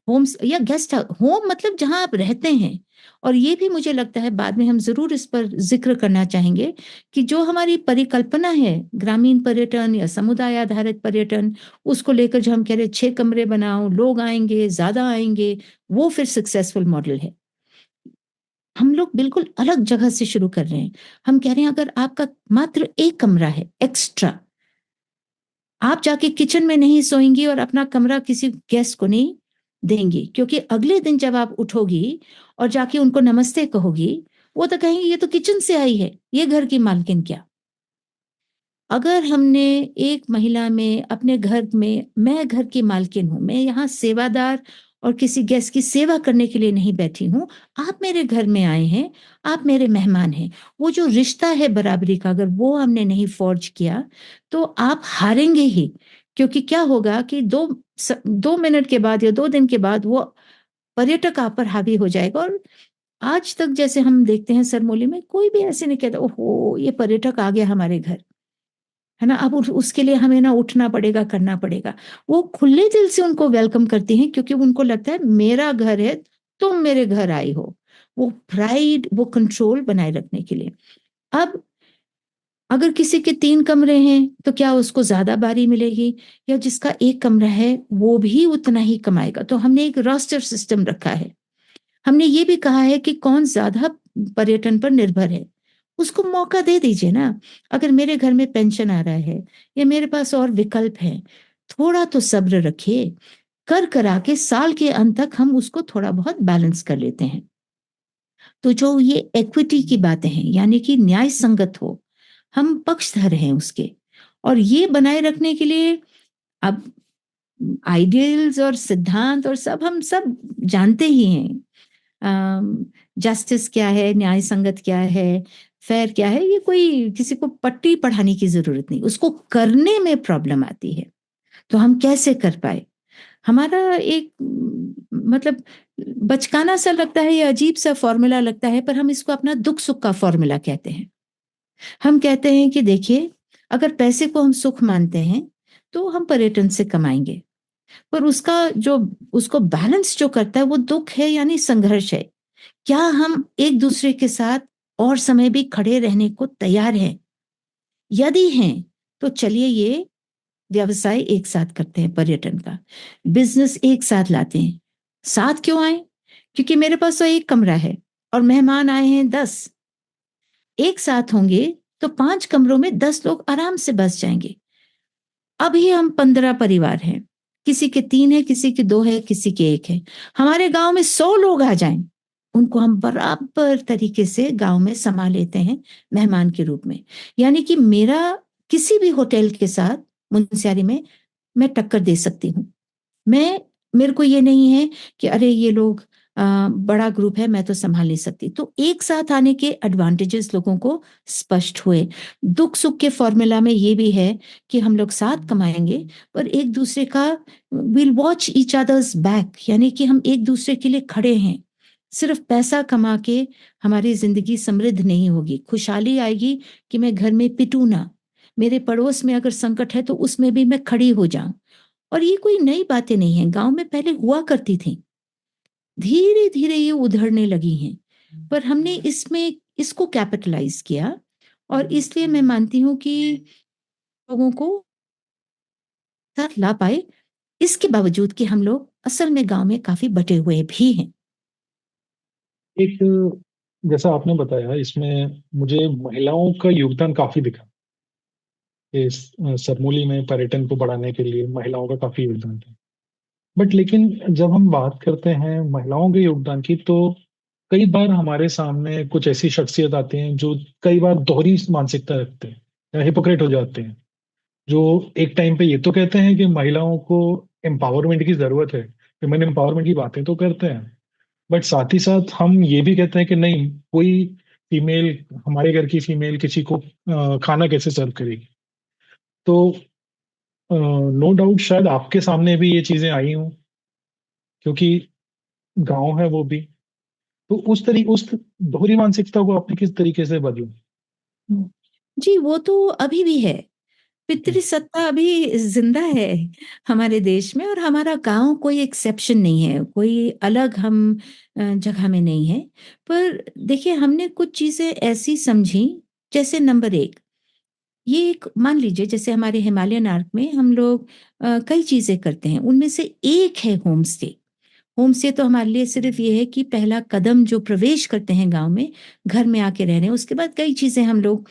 होम्स या गेस्ट होम मतलब जहाँ आप रहते हैं। और ये भी मुझे लगता है बाद में हम ज़रूर इस पर ज़िक्र करना चाहेंगे कि जो हमारी परिकल्पना है ग्रामीण पर्यटन या समुदाय आधारित पर्यटन, उसको लेकर जो हम कह रहे हैं 6 कमरे बनाओ, लोग आएँगे, ज़्यादा आएँगे, वो फिर सक्सेसफुल मॉडल है। हम लोग बिल्कुल अलग जगह से शुरू कर रहे हैं। हम कह रहे हैं अगर आपका मात्र 1 कमरा है एक्स्ट्रा, आप जाके किचन में नहीं सोएंगी और अपना कमरा किसी गेस्ट को नहीं देंगी, क्योंकि अगले दिन जब आप उठोगी और जाके उनको नमस्ते कहोगी, वो तो कहेंगे ये तो किचन से आई है, ये घर की मालकिन क्या। अगर हमने एक महिला में अपने घर में, मैं घर की मालकिन हूँ, मैं यहाँ सेवादार और किसी गेस्ट की सेवा करने के लिए नहीं बैठी हूँ, आप मेरे घर में आए हैं, आप मेरे मेहमान हैं। वो जो रिश्ता है बराबरी का, अगर वो हमने नहीं फॉर्ज किया, तो आप हारेंगे ही। क्योंकि क्या होगा कि 2 मिनट के बाद या 2 दिन के बाद वो पर्यटक आप पर हावी हो जाएगा। और आज तक जैसे हम देखते हैं सरमोली में, कोई भी ऐसे नहीं कहता, ओहो! ये पर्यटक आ गया हमारे घर। है ना? अब उसके लिए हमें ना उठना पड़ेगा, करना पड़ेगा। वो खुले दिल से उनको वेलकम करती हैं, क्योंकि उनको लगता है मेरा घर है, तुम मेरे घर आई हो। वो प्राइड, वो कंट्रोल बनाए रखने के लिए। अब अगर किसी के 3 कमरे हैं, तो क्या उसको ज़्यादा बारी मिलेगी, या जिसका 1 कमरा है, वो भी उतना ही कमाएगा? तो हमने एक रोस्टर सिस्टम रखा है। हमने ये भी कहा है कि कौन ज़्यादा पर्यटन पर निर्भर है, उसको मौका दे दीजिए ना। अगर मेरे घर में पेंशन आ रहा है या मेरे पास और विकल्प हैं, थोड़ा तो सब्र रखिए। करा के साल के अंत तक हम उसको थोड़ा बहुत बैलेंस कर लेते हैं। तो जो ये इक्विटी की बातें हैं, यानी कि न्याय संगत हो, हम पक्षधर हैं उसके। और ये बनाए रखने के लिए अब आइडियल्स और सिद्धांत और सब हम सब जानते ही हैं। जस्टिस क्या है, न्याय संगत क्या है, फेयर क्या है, ये कोई किसी को पट्टी पढ़ाने की जरूरत नहीं, उसको करने में प्रॉब्लम आती है। तो हम कैसे कर पाए? हमारा एक मतलब बचकाना सा लगता है, या अजीब सा फॉर्मूला लगता है, पर हम इसको अपना दुख सुख का फॉर्मूला कहते हैं। हम कहते हैं कि देखिए, अगर पैसे को हम सुख मानते हैं, तो हम पर्यटन से कमाएंगे, पर उसका जो उसको बैलेंस जो करता है वो दुख है, यानी संघर्ष है। क्या हम एक दूसरे के साथ और समय भी खड़े रहने को तैयार हैं? यदि हैं, तो चलिए ये व्यवसाय एक साथ करते हैं, पर्यटन का बिजनेस एक साथ लाते हैं। साथ क्यों आए? क्योंकि मेरे पास तो 1 कमरा है और मेहमान आए हैं 10। एक साथ होंगे तो 5 कमरों में 10 लोग आराम से बस जाएंगे। अभी हम 15 परिवार हैं, किसी के 3 है, किसी के 2 है, किसी के 1 है। हमारे गांव में 100 लोग आ जाएं, उनको हम बराबर तरीके से गांव में समा लेते हैं, मेहमान के रूप में। यानी कि मेरा किसी भी होटल के साथ मुंशियारी में मैं टक्कर दे सकती हूँ। मैं मेरे को ये नहीं है कि अरे ये लोग बड़ा ग्रुप है, मैं तो संभाल नहीं सकती। तो एक साथ आने के एडवांटेजेस लोगों को स्पष्ट हुए। दुख सुख के फॉर्मूला में ये भी है कि हम लोग साथ कमाएंगे, पर एक दूसरे का will watch each others back, यानी कि हम एक दूसरे के लिए खड़े हैं। सिर्फ पैसा कमा के हमारी जिंदगी समृद्ध नहीं होगी, खुशहाली आएगी कि मैं घर में पिटू ना, मेरे पड़ोस में अगर संकट है तो उसमें भी मैं खड़ी हो जाऊं। और ये कोई नई बातें नहीं है, गांव में पहले हुआ करती थी, धीरे धीरे ये उधड़ने लगी हैं, पर हमने इसमें इसको कैपिटलाइज किया। और इसलिए मैं मानती हूँ कि लोगों को साथ ला पाए, इसके बावजूद कि हम लोग असल में गांव में काफी बटे हुए भी हैं। एक जैसा आपने बताया, इसमें मुझे महिलाओं का योगदान काफी दिखा। इस सरमोली में पर्यटन को बढ़ाने के लिए महिलाओं का काफी योगदान था। बट लेकिन जब हम बात करते हैं महिलाओं के योगदान की, तो कई बार हमारे सामने कुछ ऐसी शख्सियत आती हैं जो कई बार दोहरी मानसिकता रखते हैं या हिपोक्रेट हो जाते हैं। जो एक टाइम पे ये तो कहते हैं कि महिलाओं को एम्पावरमेंट की जरूरत है, वुमेन एम्पावरमेंट की बातें तो करते हैं, बट साथ ही साथ हम ये भी कहते हैं कि नहीं, कोई फीमेल, हमारे घर की फीमेल किसी को खाना कैसे सर्व करेगी। तो नो डाउट शायद आपके सामने भी ये चीजें आई हों, क्योंकि गांव है वो भी। तो उस दोहरी मानसिकता को आपने किस तरीके से बदला? हुँ। जी, वो तो अभी भी है। हुँ, पितृसत्ता अभी ज़िंदा है हमारे देश में और हमारा गाँव कोई एक्सेप्शन नहीं है, कोई अलग हम जगह में नहीं है। पर देखिए हमने कुछ चीज़ें ऐसी समझी जैसे नंबर 1 ये एक मान लीजिए जैसे हमारे हिमालयन आर्क में हम लोग कई चीज़ें करते हैं, उनमें से एक है होम स्टे। होम स्टे तो हमारे लिए सिर्फ ये है कि पहला कदम जो प्रवेश करते हैं गाँव में, घर में आके रह रहे हैं, उसके बाद कई चीज़ें हम लोग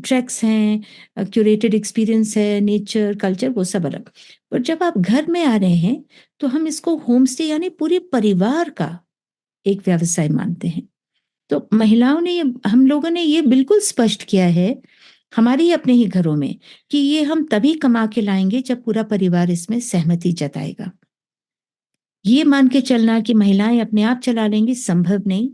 ट्रैक्स हैं क्यूरेटेड एक्सपीरियंस है, नेचर, कल्चर वो सब अलग। पर जब आप घर में आ रहे हैं, तो हम इसको होम स्टे यानी पूरे परिवार का एक व्यवसाय मानते हैं। तो महिलाओं ने ये हम लोगों ने ये बिल्कुल स्पष्ट किया है, हमारे ही अपने ही घरों में, कि ये हम तभी कमा के लाएँगे जब पूरा परिवार इसमें सहमति जताएगा। ये मान के चलना कि महिलाएँ अपने आप चला लेंगी, संभव नहीं।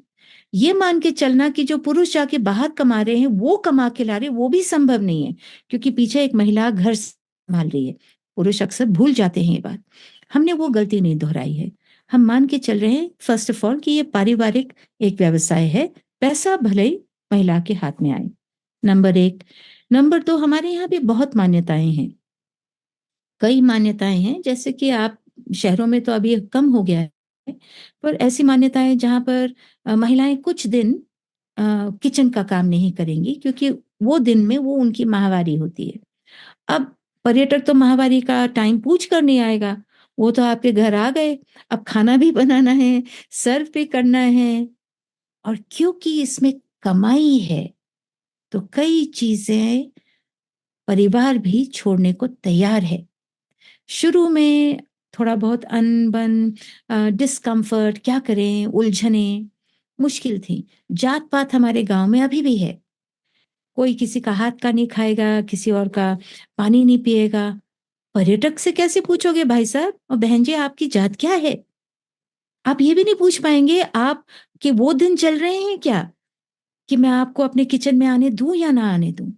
ये मान के चलना कि जो पुरुष जाके बाहर कमा रहे हैं, वो कमा के ला रहे हैं, वो भी संभव नहीं है, क्योंकि पीछे एक महिला घर सँभाल रही है। पुरुष अक्सर भूल जाते हैं ये बात। हमने वो गलती नहीं दोहराई है। हम मान के चल रहे हैं फ़र्स्ट ऑफ ऑल कि ये पारिवारिक एक व्यवसाय है, पैसा भले ही महिला के हाथ में आए, नंबर 1। नंबर 2 हमारे यहाँ भी बहुत मान्यताएँ हैं। कई मान्यताएँ हैं, जैसे कि आप शहरों में तो अभी कम हो गया है, पर ऐसी मान्यताएँ जहाँ पर महिलाएँ कुछ दिन किचन का काम नहीं करेंगी क्योंकि वो दिन में वो उनकी माहवारी होती है। अब पर्यटक तो माहवारी का टाइम पूछ कर नहीं आएगा, वो तो आपके घर आ गए, अब खाना भी बनाना है, सर्व भी करना है और क्योंकि इसमें कमाई है, तो कई चीज़ें परिवार भी छोड़ने को तैयार है। शुरू में थोड़ा बहुत अनबन डिस्कम्फर्ट क्या करें, उलझनें मुश्किल थी। जात-पात हमारे गाँव में अभी भी है। कोई किसी का हाथ का नहीं खाएगा, किसी और का पानी नहीं पिएगा। पर्यटक से कैसे पूछोगे भाई साहब और बहन जी आपकी जात क्या है? आप ये भी नहीं पूछ पाएँगे आप कि वो दिन चल रहे हैं क्या? कि मैं आपको अपने किचन में आने दूँ या ना आने दूँ?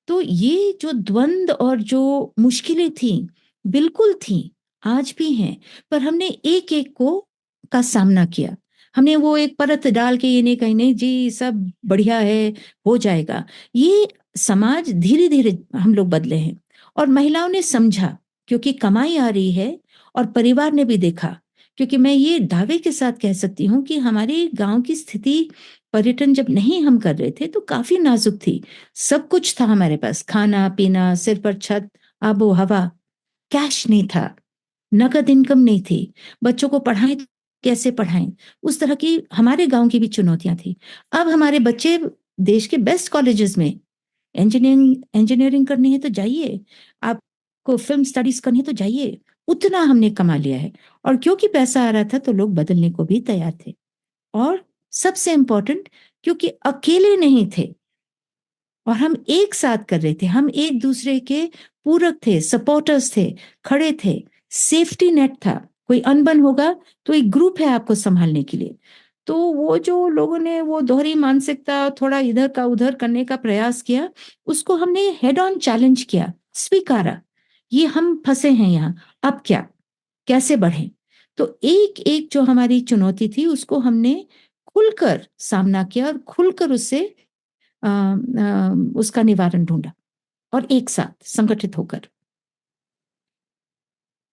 तो ये जो द्वंद और जो मुश्किलें थीं, बिल्कुल थीं, आज भी हैं, पर हमने एक-एक को का सामना किया। हमने वो एक परत डाल के ये नहीं कही, नहीं जी सब बढ़िया है, हो जाएगा। ये समाज धीरे-धीरे हम लोग बदले हैं और महिलाओं ने समझा क्योंकि कमाई आ रही है और परिवार ने भी देखा, क्योंकि मैं ये दावे के साथ कह सकती हूँ कि हमारे गाँव की स्थिति पर्यटन जब नहीं हम कर रहे थे, तो काफ़ी नाज़ुक थी। सब कुछ था हमारे पास, खाना-पीना, सिर पर छत, आबो-हवा, कैश नहीं था, नकद इनकम नहीं थी, बच्चों को पढ़ाएँ तो कैसे पढ़ाएँ? उस तरह की हमारे गाँव की भी चुनौतियाँ थी। अब हमारे बच्चे देश के बेस्ट कॉलेजेस में इंजीनियरिंग इंजीनियरिंग करनी है तो जाइए, आपको फ़िल्म स्टडीज़ करनी है तो जाइए, उतना हमने कमा लिया है और क्योंकि पैसा आ रहा था तो लोग बदलने को भी तैयार थे और सबसे इम्पोर्टेंट क्योंकि अकेले नहीं थे। और हम एक साथ कर रहे थे, हम एक-दूसरे के पूरक थे, सपोर्टर्स थे, खड़े थे, सेफ्टी नेट था। कोई अनबन होगा तो एक ग्रुप है आपको सँभालने के लिए। तो वो जो लोगों ने वो दोहरी मानसिकता थोड़ा इधर का उधर करने का प्रयास किया, उसको हमने हेड ऑन चैलेंज किया, स्वीकारा। ये हम फँसे हैं यहाँ, अब क्या? कैसे बढ़ें? तो एक-एक जो हमारी चुनौती थी उसको हमने खुलकर सामना किया और खुलकर उससे उसका निवारण ढूँढा और एक साथ संगठित होकर।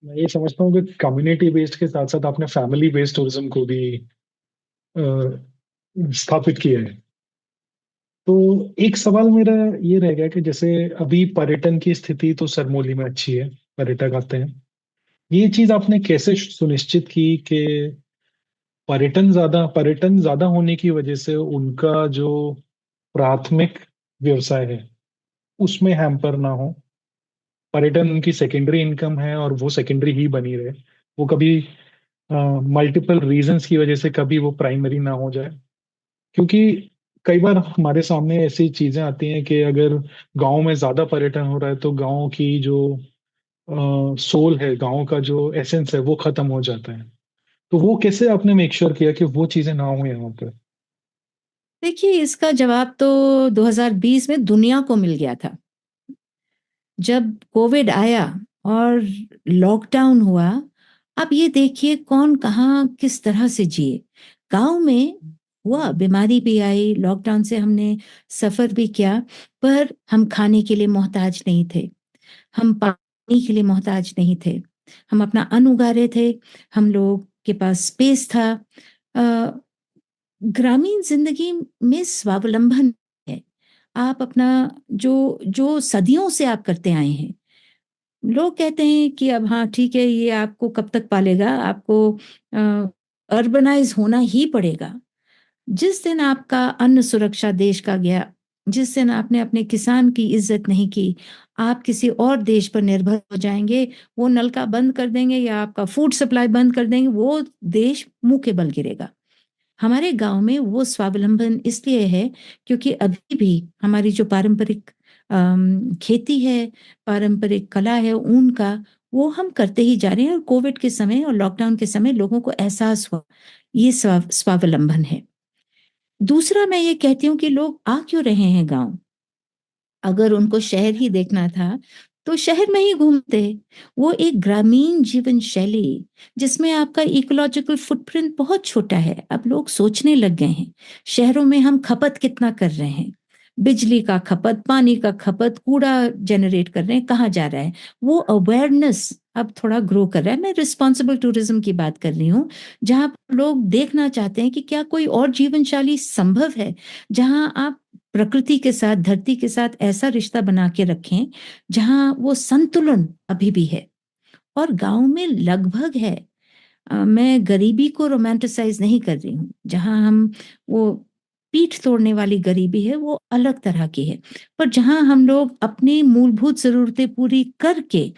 मैं ये समझता हूँ कि कम्युनिटी बेस्ड के साथ-साथ आपने फैमिली बेस्ड टूरिज़्म को भी अ, स्थापित किया है। तो एक सवाल मेरा ये रहेगा कि जैसे अभी पर्यटन की स्थिति तो सरमोली में अच्छी है, पर्यटक आते हैं। ये चीज़ आपने कैसे सुनिश्चित की कि पर्यटन ज़्यादा होने की वजह से उनका जो प्राथमिक व्यवसाय है, उसमें हैम्पर ना हो? पर्यटन उनकी सेकेंडरी इनकम है और वो सेकेंडरी ही बनी रहे। वो कभी मल्टीपल रीज़न्स की वजह से कभी वो प्राइमरी ना हो जाए। क्योंकि कई बार हमारे सामने ऐसी चीज़ें आती हैं कि अगर गाँव में ज़्यादा पर्यटन हो रहा है, तो गाँव की जो सोल है, गाँव का जो एसेंस है, वो खत्म हो जाता है। तो वो कैसे आपने मेक श्योर किया कि वो चीज़ें ना हो यहाँ पे? देखिए इसका जवाब तो 2020 में दुनिया को मिल गया था। जब कोविड आया और लॉकडाउन हुआ आप ये देखिए कौन कहाँ किस तरह से जिए। गाँव में हुआ, बीमारी भी आई, लॉकडाउन से हमने सफ़र भी किया, पर हम खाने के लिए मोहताज नहीं थे, हम पानी के लिए मोहताज नहीं थे, हम अपना अन्न उगा रहे थे, हम लोग के पास स्पेस था। अ, ग्रामीण ज़िंदगी में स्वावलंबन है। आप अपना जो जो सदियों से आप करते आए हैं, लोग कहते हैं कि अब हाँ ठीक है, ये आपको कब तक पालेगा, आपको अर्बनाइज होना ही पड़ेगा। जिस दिन आपका अन्न सुरक्षा देश का गया, जिस दिन आपने अपने किसान की इज्जत नहीं की, आप किसी और देश पर निर्भर हो जाएंगे, वो नलका बंद कर देंगे या आपका फूड सप्लाई बंद कर देंगे, वो देश मुंह के बल गिरेगा। हमारे गांव में वो स्वावलंबन इसलिए है क्योंकि अभी भी हमारी जो पारंपरिक खेती है, पारंपरिक कला है ऊन का, वो हम करते ही जा रहे हैं। और कोविड के समय और लॉकडाउन के समय लोगों को एहसास हुआ, ये स्वावलंबन है। दूसरा मैं ये कहती हूँ कि लोग आ क्यों रहे हैं गांव? अगर उनको शहर ही देखना था, तो शहर में ही घूमते। वो एक ग्रामीण जीवन शैली जिसमें आपका इकोलॉजिकल फुटप्रिंट बहुत छोटा है। अब लोग सोचने लग गए हैं, शहरों में हम खपत कितना कर रहे हैं, बिजली का खपत, पानी का खपत, कूड़ा जनरेट कर रहे हैं, कहाँ जा रहा है। वो अवेयरनेस अब थोड़ा ग्रो कर रहा है। मैं रिस्पॉन्सिबल टूरिज्म की बात कर रही हूँ, जहाँ पर लोग देखना चाहते हैं कि क्या कोई और जीवन शैली संभव है, जहाँ आप प्रकृति के साथ, धरती के साथ ऐसा रिश्ता बना के रखें जहां वो संतुलन अभी भी है। और गांव में लगभग है। मैं गरीबी को रोमांटिसाइज नहीं कर रही हूँ, जहां हम वो पीठ तोड़ने वाली गरीबी है वो अलग तरह की है। पर जहां हम लोग अपनी मूलभूत जरूरतें पूरी करके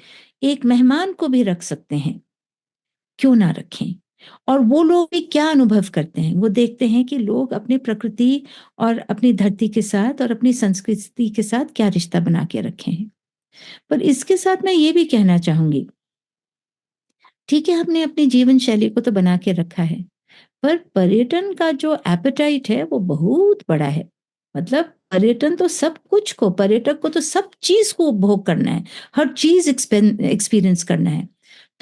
एक मेहमान को भी रख सकते हैं, क्यों ना रखें। और वो लोग भी क्या अनुभव करते हैं, वो देखते हैं कि लोग अपनी प्रकृति और अपनी धरती के साथ और अपनी संस्कृति के साथ क्या रिश्ता बना के रखे हैं। पर इसके साथ मैं ये भी कहना चाहूंगी, ठीक है हमने अपनी जीवन शैली को तो बना के रखा है, पर पर्यटन का जो एपेटाइट है वो बहुत बड़ा है। मतलब पर्यटन तो सब कुछ को, पर्यटक को तो सब चीज को उपभोग करना है, हर चीज एक्सपीरियंस करना है।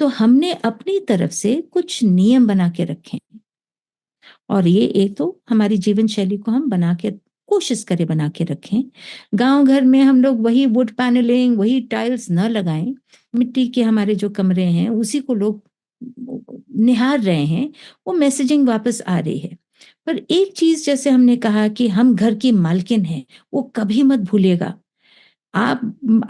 तो हमने अपनी तरफ से कुछ नियम बना के रखे हैं। और ये एक तो हमारी जीवन शैली को हम बना के कोशिश करें बना के रखें। गांव घर में हम लोग वही वुड पैनलिंग, वही टाइल्स न लगाएं। मिट्टी के हमारे जो कमरे हैं उसी को लोग निहार रहे हैं। वो मैसेजिंग वापस आ रही है। पर एक चीज जैसे हमने कहा कि हम घर की मालकिन हैं, वो कभी मत भूलिएगा। आप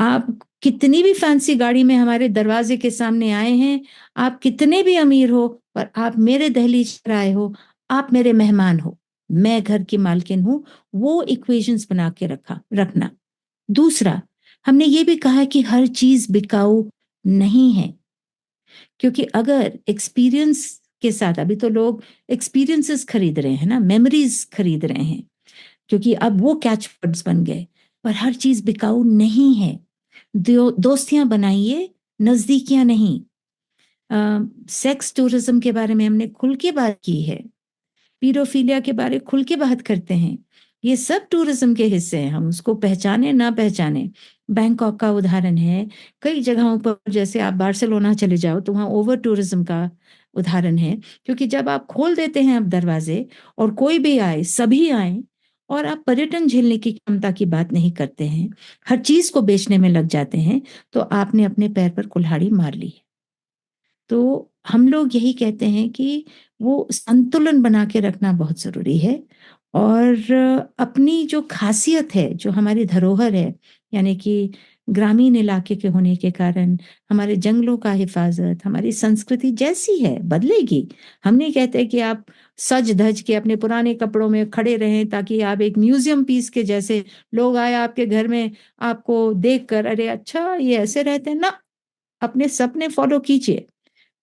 आप कितनी भी फैंसी गाड़ी में हमारे दरवाजे के सामने आए हैं, आप कितने भी अमीर हो, पर आप मेरे दहलीज पर आए हो, आप मेरे मेहमान हो, मैं घर की मालकिन हूं। वो इक्वेशंस बना के रखना। दूसरा, हमने ये भी कहा कि हर चीज बिकाऊ नहीं है, क्योंकि अगर एक्सपीरियंस के साथ, अभी तो लोग एक्सपीरियंसेस खरीद रहे हैं ना, मेमोरीज खरीद रहे हैं, क्योंकि अब वो कैच वर्ड्स बन गए। पर हर चीज बिकाऊ नहीं है। दोस्तियां बनाइए, नजदीकियां नहीं। सेक्स टूरिज्म के बारे में हमने खुल के बात की है, पीडोफिलिया के बारे खुल के बात करते हैं। ये सब टूरिज्म के हिस्से हैं, हम उसको पहचाने ना पहचाने। बैंकॉक का उदाहरण है, कई जगहों पर जैसे आप बार्सिलोना चले जाओ तो वहाँ ओवर टूरिज्म का उदाहरण है। क्योंकि जब आप खोल देते हैं अब दरवाजे और कोई भी आए, सभी आए, और आप पर्यटन झेलने की क्षमता की बात नहीं करते हैं, हर चीज को बेचने में लग जाते हैं, तो आपने अपने पैर पर कुल्हाड़ी मार ली। तो हम लोग यही कहते हैं कि वो संतुलन बना के रखना बहुत ज़रूरी है। और अपनी जो ख़ासियत है, जो हमारी धरोहर है, यानी कि ग्रामीण इलाके के होने के कारण हमारे जंगलों का हिफ़ाज़त, हमारी संस्कृति जैसी है, बदलेगी। हम नहीं कहते कि आप सज-धज के अपने पुराने कपड़ों में खड़े रहें ताकि आप एक म्यूज़ियम पीस के जैसे, लोग आए आपके घर में, आपको देखकर, "अरे! अच्छा, ये ऐसे रहते हैं।" ना, अपने सपने फ़ॉलो कीजिए।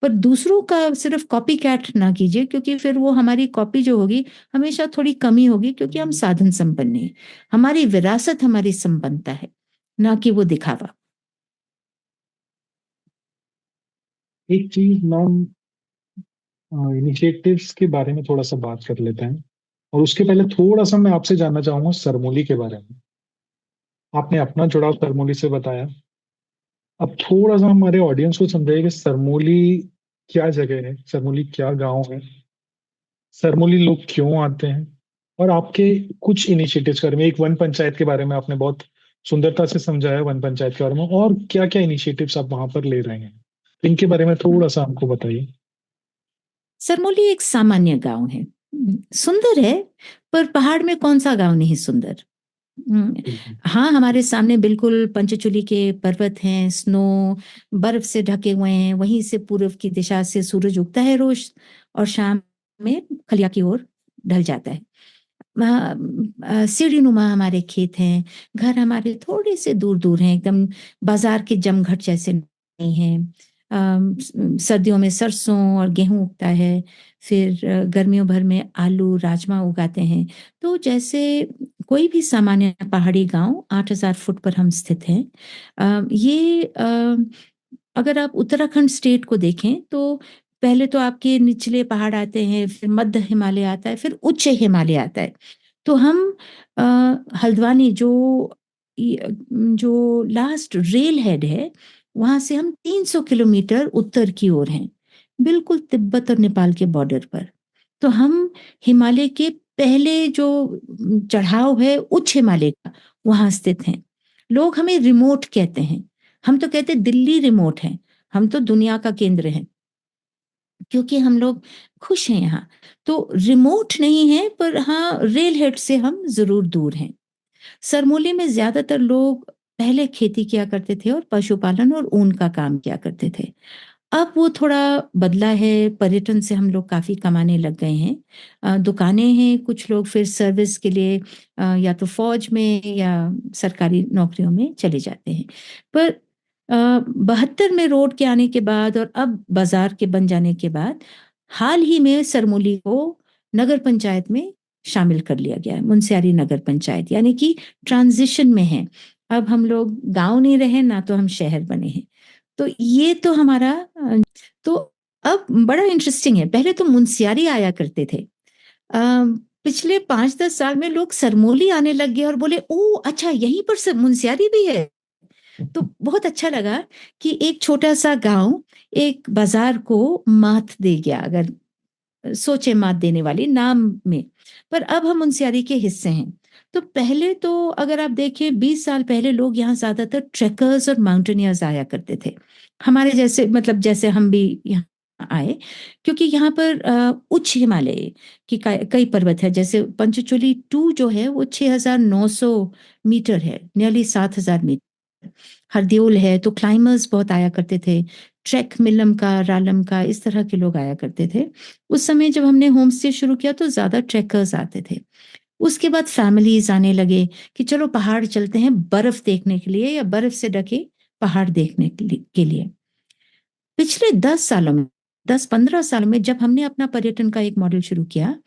पर दूसरों का सिर्फ कॉपी कैट ना कीजिए, क्योंकि फिर वो हमारी कॉपी जो होगी हमेशा थोड़ी कमी होगी, क्योंकि हम साधन संपन्न हैं। हमारी विरासत हमारी संपन्नता है, ना कि वो दिखावा। एक चीज मैम, इनिशिएटिव्स के बारे में थोड़ा सा बात कर लेते हैं, और उसके पहले थोड़ा सा मैं आपसे जानना चाहूंगा सरमोली के बारे में। आपने अपना जुड़ाव सरमोली से बताया, अब थोड़ा सा हमारे ऑडियंस को समझाइए कि सरमोली क्या जगह है, सरमोली क्या गाँव है, सरमोली लोग क्यों आते हैं, और आपके कुछ इनिशिएटिव्स के बारे में, एक वन पंचायत के बारे में आपने बहुत सुंदरता से समझाया, वन पंचायत के बारे में, और क्या क्या इनिशिएटिव्स आप वहां पर ले रहे हैं, इनके बारे में थोड़ा सा हमको बताइए। सरमोली एक सामान्य गांव है। सुंदर है, पर पहाड़ में कौन सा गांव नहीं सुंदर। हम्म, बिल्कुल। हाँ, हमारे सामने बिल्कुल पंचचूली के पर्वत हैं, स्नो बर्फ से ढके हुए हैं, वहीं से पूर्व की दिशा से सूरज उगता है रोज, और शाम में खलिया की ओर ढल जाता है। सीढ़ी नुमा हमारे खेत हैं, घर हमारे थोड़े से दूर दूर हैं, एकदम बाजार के जमघट जैसे नहीं हैं। सर्दियों में सरसों और गेहूं उगता है, फिर गर्मियों भर में आलू राजमा उगाते हैं। तो जैसे कोई भी सामान्य पहाड़ी गांव, 8,000 फुट पर हम स्थित हैं। अगर आप उत्तराखंड स्टेट को देखें तो पहले तो आपके निचले पहाड़ आते हैं, फिर मध्य हिमालय आता है, फिर उच्च हिमालय आता है। तो हम अ, हल्द्वानी जो लास्ट रेल हेड है, वहां से हम 300 किलोमीटर उत्तर की ओर हैं, बिल्कुल तिब्बत और नेपाल के बॉर्डर पर। तो हम हिमालय के पहले जो चढ़ाव है उच्च हिमालय का, वहां स्थित हैं। लोग हमें रिमोट कहते हैं, हम तो कहते हैं दिल्ली रिमोट है, हम तो दुनिया का केंद्र हैं, क्योंकि हम लोग खुश हैं यहाँ। तो रिमोट नहीं है, पर हाँ, रेल हेड से हम जरूर दूर हैं। सरमोली में ज्यादातर लोग पहले खेती किया करते थे और पशुपालन और ऊन का काम किया करते थे। अब वो थोड़ा बदला है, पर्यटन से हम लोग काफी कमाने लग गए हैं। दुकानें हैं, कुछ लोग फिर सर्विस के लिए या तो फौज में या सरकारी नौकरियों में चले जाते हैं। पर 72 में रोड के आने के बाद और अब बाजार के बन जाने के बाद, हाल ही में सरमोली को नगर पंचायत में शामिल कर लिया गया है, मुनस्यारी नगर पंचायत, यानी कि ट्रांजिशन में है। अब हम लोग गांव नहीं रहे ना, तो हम शहर बने हैं। तो ये तो हमारा तो अब बड़ा इंटरेस्टिंग है। पहले तो मुनस्यारी आया करते थे, पिछले 5-10 साल में लोग सरमोली आने लग गए और बोले, ओ अच्छा, यहीं पर मुनस्यारी भी है। तो बहुत अच्छा लगा कि एक छोटा सा गांव एक बाजार को मात दे गया, अगर सोचे मात देने वाली नाम में। पर अब हम मुनस्यारी के हिस्से हैं। तो पहले तो अगर आप देखें, 20 साल पहले लोग यहाँ ज्यादातर ट्रेकर्स और माउंटेनियर्स आया करते थे, हमारे जैसे, मतलब जैसे हम भी यहाँ आए, क्योंकि यहाँ पर उच्च हिमालय की कई पर्वत है। जैसे पंचचूली 2 जो है वो 6,900 मीटर है, नियरली 7,000 मीटर। हरदोल है, तो क्लाइमर्स बहुत आया करते थे, ट्रैक मिलम का, रालम का, इस तरह के लोग आया करते थे। उस समय जब हमने होम स्टे शुरू किया तो ज्यादा ट्रैकर्स आते थे। उसके बाद फैमिलीज आने लगे कि चलो पहाड़ चलते हैं बर्फ देखने के लिए, या बर्फ से ढके पहाड़ देखने के लिए। पिछले 10 सालों में, 10-15 सालों में, जब हमने अपना पर्यटन का एक मॉडल शुरू किया,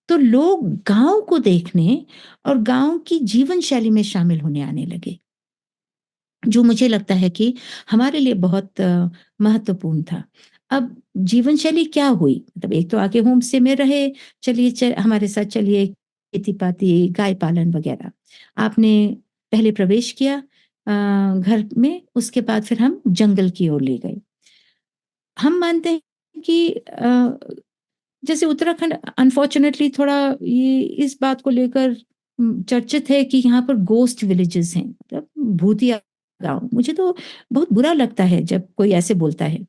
तो लोग गांव को देखने और गांव की जीवन शैली में शामिल होने आने लगे, जो मुझे लगता है कि हमारे लिए बहुत महत्वपूर्ण था। अब जीवन शैली क्या हुई, मतलब एक तो आके होम स्टे में रहे, चलिए हमारे साथ चलिए, खेती पाती, गाय पालन वगैरह आपने पहले प्रवेश किया घर में, उसके बाद फिर हम जंगल की ओर ले गए। हम मानते हैं कि जैसे उत्तराखंड अनफॉर्चुनेटली थोड़ा ये इस बात को लेकर चर्चित है कि यहाँ पर गोस्ट विलेजेस हैं, मतलब भूतिया गांव। मुझे तो बहुत बुरा लगता है जब कोई ऐसे बोलता है।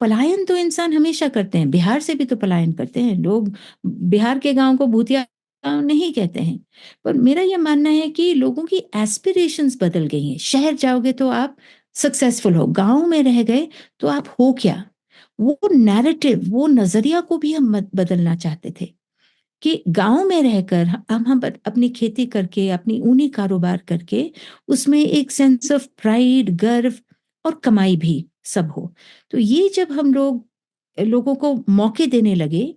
पलायन तो इंसान हमेशा करते हैं, बिहार से भी तो पलायन करते हैं लोग। बिहार के गांव को भूतिया गांव नहीं कहते हैं। पर मेरा यह मानना है कि लोगों की एस्पिरेशंस बदल गई हैं। शहर जाओगे तो आप सक्सेसफुल हो, गांव में रह गए तो आप हो क्या। वो नैरेटिव, वो नजरिया को भी हम बदलना चाहते थे कि गांव में रहकर हम अपनी खेती करके, अपनी ऊनी कारोबार करके, उसमें एक सेंस ऑफ प्राइड, गर्व और कमाई भी सब हो। तो ये जब हम लोगों को मौके देने लगे,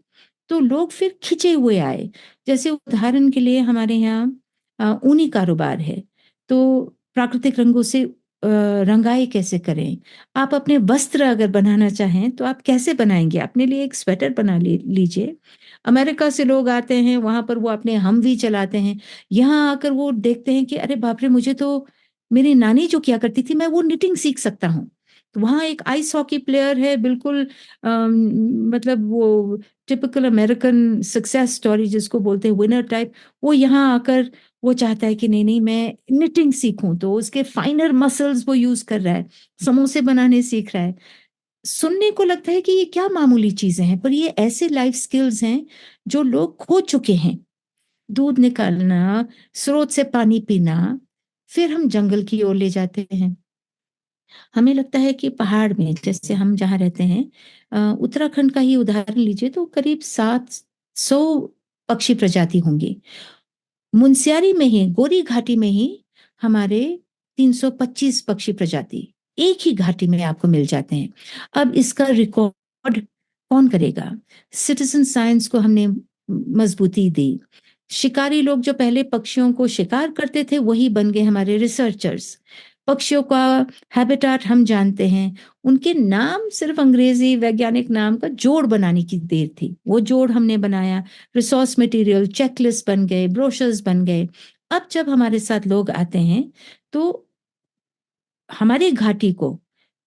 तो लोग फिर खिंचे हुए आए। जैसे उदाहरण के लिए हमारे यहाँ ऊनी कारोबार है, तो प्राकृतिक रंगों से रंगाई कैसे करें। आप अपने वस्त्र अगर बनाना चाहें तो आप कैसे बनाएंगे, अपने लिए एक स्वेटर बना लीजिए। अमेरिका से लोग आते हैं, वहां पर वो अपने हमवी चलाते हैं, यहाँ आकर वो देखते हैं कि अरे बाप रे, मुझे तो मेरी नानी जो किया करती थी, मैं वो निटिंग सीख सकता हूँ। तो वहाँ एक आइस हॉकी प्लेयर है, बिल्कुल मतलब वो टिपिकल अमेरिकन सक्सेस स्टोरी जिसको बोलते हैं, विनर टाइप। वो यहाँ आकर वो चाहता है कि नहीं नहीं मैं निटिंग सीखूं, तो उसके फाइनर मसल्स वो यूज कर रहा है, समोसे बनाने सीख रहा है। सुनने को लगता है कि ये क्या मामूली चीजें हैं, पर ये ऐसे लाइफ स्किल्स हैं जो लोग खो चुके हैं। दूध निकालना, स्रोत से पानी पीना, फिर हम जंगल की ओर ले जाते हैं। हमें लगता है कि पहाड़ में, जैसे हम जहाँ रहते हैं, उत्तराखंड का ही उदाहरण लीजिए, तो करीब 700 पक्षी प्रजाति होंगी। मुनस्यारी में ही, गोरी घाटी में ही हमारे 325 पक्षी प्रजाति एक ही घाटी में आपको मिल जाते हैं। अब इसका रिकॉर्ड कौन करेगा? सिटीजन साइंस को हमने मजबूती दी। शिकारी लोग जो पहले पक्षियों को शिकार करते थे वही बन गए हमारे रिसर्चर्स। पक्षियों का हैबिटाट हम जानते हैं, उनके नाम सिर्फ अंग्रेजी वैज्ञानिक नाम का जोड़ बनाने की देर थी, वो जोड़ हमने बनाया। रिसोर्स मटेरियल चेकलिस्ट बन गए, ब्रोशर्स बन गए। अब जब हमारे साथ लोग आते हैं तो हमारी घाटी को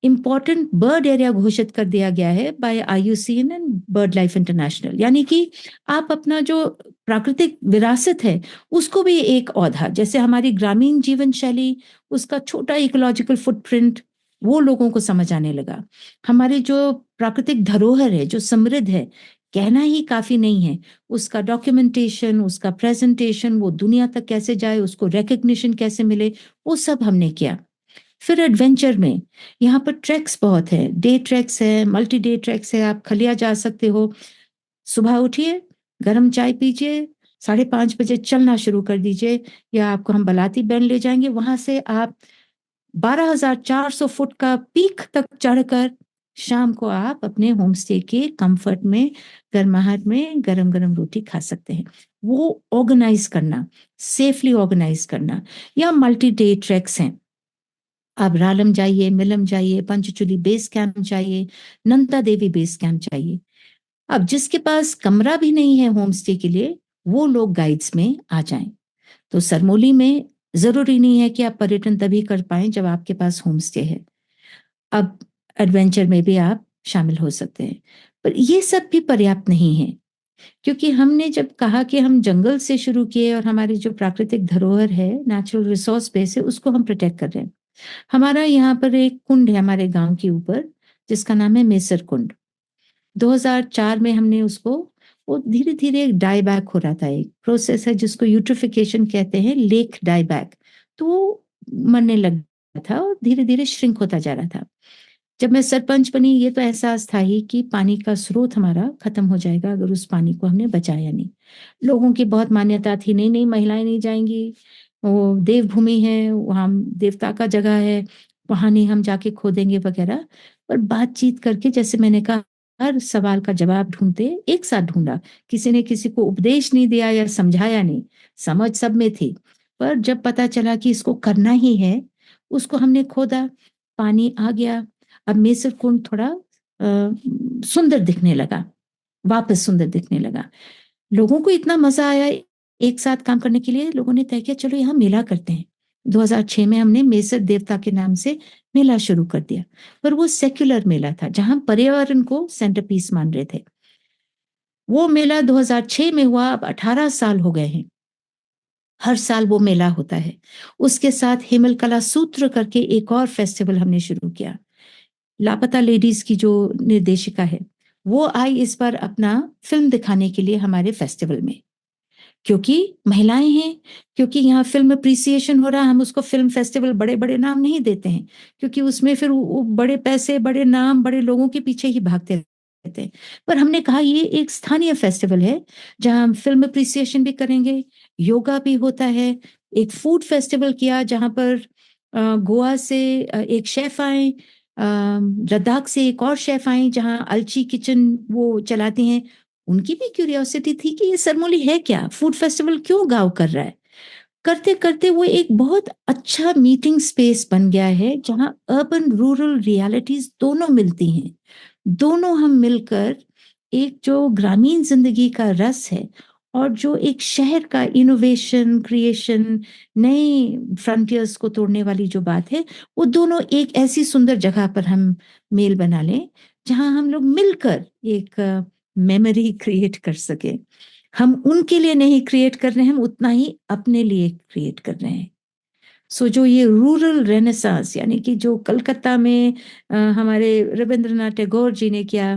इंपॉर्टेंट बर्ड एरिया घोषित कर दिया गया है by IUCN and BirdLife International. यानी कि आप अपना जो प्राकृतिक विरासत है उसको भी एक औधा, जैसे हमारी ग्रामीण जीवन शैली, उसका छोटा इकोलॉजिकल फुटप्रिंट वो लोगों को समझ आने लगा। हमारी जो प्राकृतिक धरोहर है जो समृद्ध है, कहना ही काफी नहीं है, उसका डॉक्यूमेंटेशन, उसका प्रेजेंटेशन, वो दुनिया तक कैसे जाए, उसको रिकग्निशन कैसे मिले, वो सब हमने किया। फिर एडवेंचर में यहाँ पर ट्रैक्स बहुत है, डे ट्रैक्स है, मल्टी डे ट्रैक्स है। आप खलिया जा सकते हो, सुबह उठिए, गर्म चाय पीजिए, 5:30 बजे चलना शुरू कर दीजिए, या आपको हम बलाती बैंड ले जाएंगे, वहां से आप 12,400 फुट का पीक तक चढ़कर शाम को आप अपने होम स्टे के कंफर्ट में, गर्माहट में गरम गरम रोटी खा सकते हैं। वो ऑर्गेनाइज करना, सेफली ऑर्गेनाइज करना। या मल्टी डे ट्रैक्स हैं, आप रालम जाइए, मिलम जाइए, पंचचूली बेस कैंप जाइए, नंदा देवी बेस कैंप जाइए। अब जिसके पास कमरा भी नहीं है होम स्टे के लिए, वो लोग गाइड्स में आ जाएं। तो सरमोली में जरूरी नहीं है कि आप पर्यटन तभी कर पाए जब आपके पास होम स्टे है। अब एडवेंचर में भी आप शामिल हो सकते हैं, पर ये सब भी पर्याप्त नहीं है, क्योंकि हमने जब कहा कि हम जंगल से शुरू किए और हमारी जो प्राकृतिक धरोहर है, नेचुरल रिसोर्स बेस है, उसको हम प्रोटेक्ट कर रहे हैं। हमारा यहाँ पर एक कुंड है हमारे गांव के ऊपर, जिसका नाम है मेसर कुंड। 2004 में हमने उसको, वो धीरे धीरे डाई बैक हो रहा था, एक प्रोसेस है जिसको यूट्रिफिकेशन कहते हैं, लेक डाई बैक। तो वो मरने लग गया था और धीरे धीरे श्रिंक होता जा रहा था। जब मैं सरपंच बनी, ये तो एहसास था ही कि पानी का स्रोत हमारा खत्म हो जाएगा अगर उस पानी को हमने बचाया नहीं। लोगों की बहुत मान्यता थी, नहीं नहीं महिलाएं नहीं जाएंगी, वो देवभूमि है, वहाँ देवता का जगह है, वहां नहीं हम जाके खोदेंगे वगैरह। पर बातचीत करके, जैसे मैंने कहा, हर सवाल का जवाब ढूंढते एक साथ ढूंढा, किसी ने किसी को उपदेश नहीं दिया या समझाया नहीं, समझ सब में थी। पर जब पता चला कि इसको करना ही है, उसको हमने खोदा, पानी आ गया। अब मेसर कुंड थोड़ा सुंदर दिखने लगा, वापस सुंदर दिखने लगा। लोगों को इतना मजा आया एक साथ काम करने के लिए, लोगों ने तय किया चलो यहाँ मेला करते हैं। 2006 में हमने मेसर देवता के नाम से मेला शुरू कर दिया, पर वो सेक्युलर मेला था जहां पर्यावरण को सेंटरपीस मान रहे थे। वो मेला 2006 में हुआ, अब 18 साल हो गए हैं, हर साल वो मेला होता है। उसके साथ हिमल कला सूत्र करके एक और फेस्टिवल हमने शुरू किया। लापता लेडीज की जो निर्देशिका है, वो आई इस बार अपना फिल्म दिखाने के लिए हमारे फेस्टिवल में, क्योंकि महिलाएं हैं, क्योंकि यहाँ फिल्म अप्रिसिएशन हो रहा है। हम उसको फिल्म फेस्टिवल बड़े बड़े नाम नहीं देते हैं, क्योंकि उसमें फिर वो बड़े पैसे, बड़े नाम, बड़े लोगों के पीछे ही भागते रहते हैं। पर हमने कहा ये एक स्थानीय फेस्टिवल है जहाँ हम फिल्म अप्रिसिएशन भी करेंगे, योगा भी होता है। एक फूड फेस्टिवल किया जहाँ पर गोवा से एक शेफ आए, लद्दाख से एक और शेफ आए जहाँ अलची किचन वो चलाती हैं। उनकी भी क्यूरियोसिटी थी कि ये सरमोली है क्या, फूड फेस्टिवल क्यों गाँव कर रहा है। करते करते वो एक बहुत अच्छा मीटिंग स्पेस बन गया है जहां अर्बन रूरल रियलिटीज दोनों मिलती हैं। दोनों हम मिलकर एक जो ग्रामीण जिंदगी का रस है और जो एक शहर का इनोवेशन, क्रिएशन, नए फ्रंटियर्स को तोड़ने वाली जो बात है, वो दोनों एक ऐसी सुंदर जगह पर हम मेल बना लें, जहाँ हम लोग मिलकर एक मेमोरी क्रिएट कर सकें। हम उनके लिए नहीं क्रिएट कर रहे हैं, हम उतना ही अपने लिए क्रिएट कर रहे हैं। सो जो ये रूरल रेनेसांस यानी कि जो कलकत्ता में हमारे रविंद्रनाथ टैगोर जी ने किया,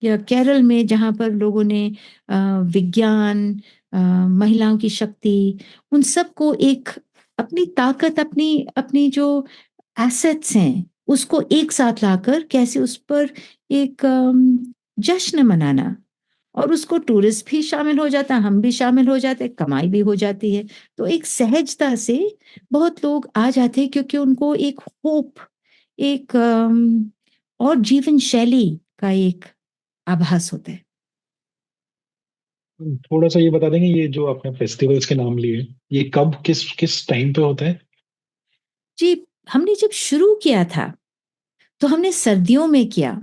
या केरल में जहाँ पर लोगों ने विज्ञान, महिलाओं की शक्ति, उन सबको एक अपनी ताकत, अपनी अपनी जो एसेट्स हैं, उसको एक साथ लाकर कैसे उस पर एक जश्न मनाना, और उसको टूरिस्ट भी शामिल हो जाता है, हम भी शामिल हो जाते हैं, कमाई भी हो जाती है। तो एक सहजता से बहुत लोग आ जाते हैं, क्योंकि उनको एक होप, एक और जीवन शैली का एक आभास होता है। थोड़ा सा ये बता देंगे, ये जो आपने फेस्टिवल्स के नाम लिए, ये कब किस किस टाइम पे होता है? जी, हमने जब शुरू किया था, तो हमने सर्दियों में किया।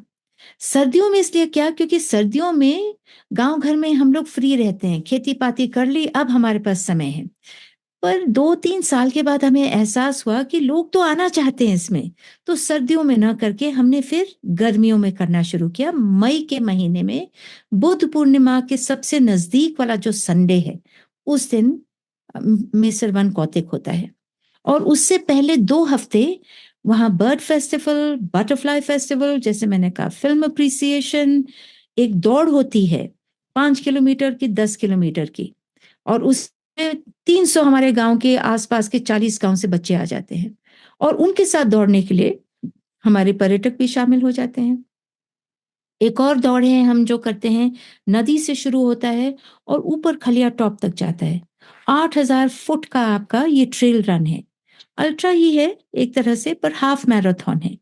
सर्दियों में इसलिए क्या, क्योंकि सर्दियों में गाँव घर में हम लोग फ्री रहते हैं, खेती-पाती कर ली, अब हमारे पास समय है। पर 2-3 साल के बाद हमें एहसास हुआ कि लोग तो आना चाहते हैं इसमें, तो सर्दियों में ना करके हमने फिर गर्मियों में करना शुरू किया। मई के महीने में बुद्ध पूर्णिमा के सबसे नज़दीक वाला जो संडे है, उस दिन मेसर वन कौतिक होता है। और उससे पहले 2 हफ्ते वहाँ बर्ड फेस्टिवल, बटरफ्लाई फेस्टिवल, जैसे मैंने कहा फिल्म एप्रिसिएशन, एक दौड़ होती है 5 किलोमीटर की, 10 किलोमीटर की, और उसमें 300 हमारे गांव के आसपास के 40 गांव से बच्चे आ जाते हैं, और उनके साथ दौड़ने के लिए हमारे पर्यटक भी शामिल हो जाते हैं। एक और दौड़ है हम जो करते हैं, नदी से शुरू होता है और ऊपर खलिया टॉप तक जाता है। 8,000 फुट का आपका ये ट्रेल रन है। अल्ट्रा ही है एक तरह से, पर हाफ मैराथन है,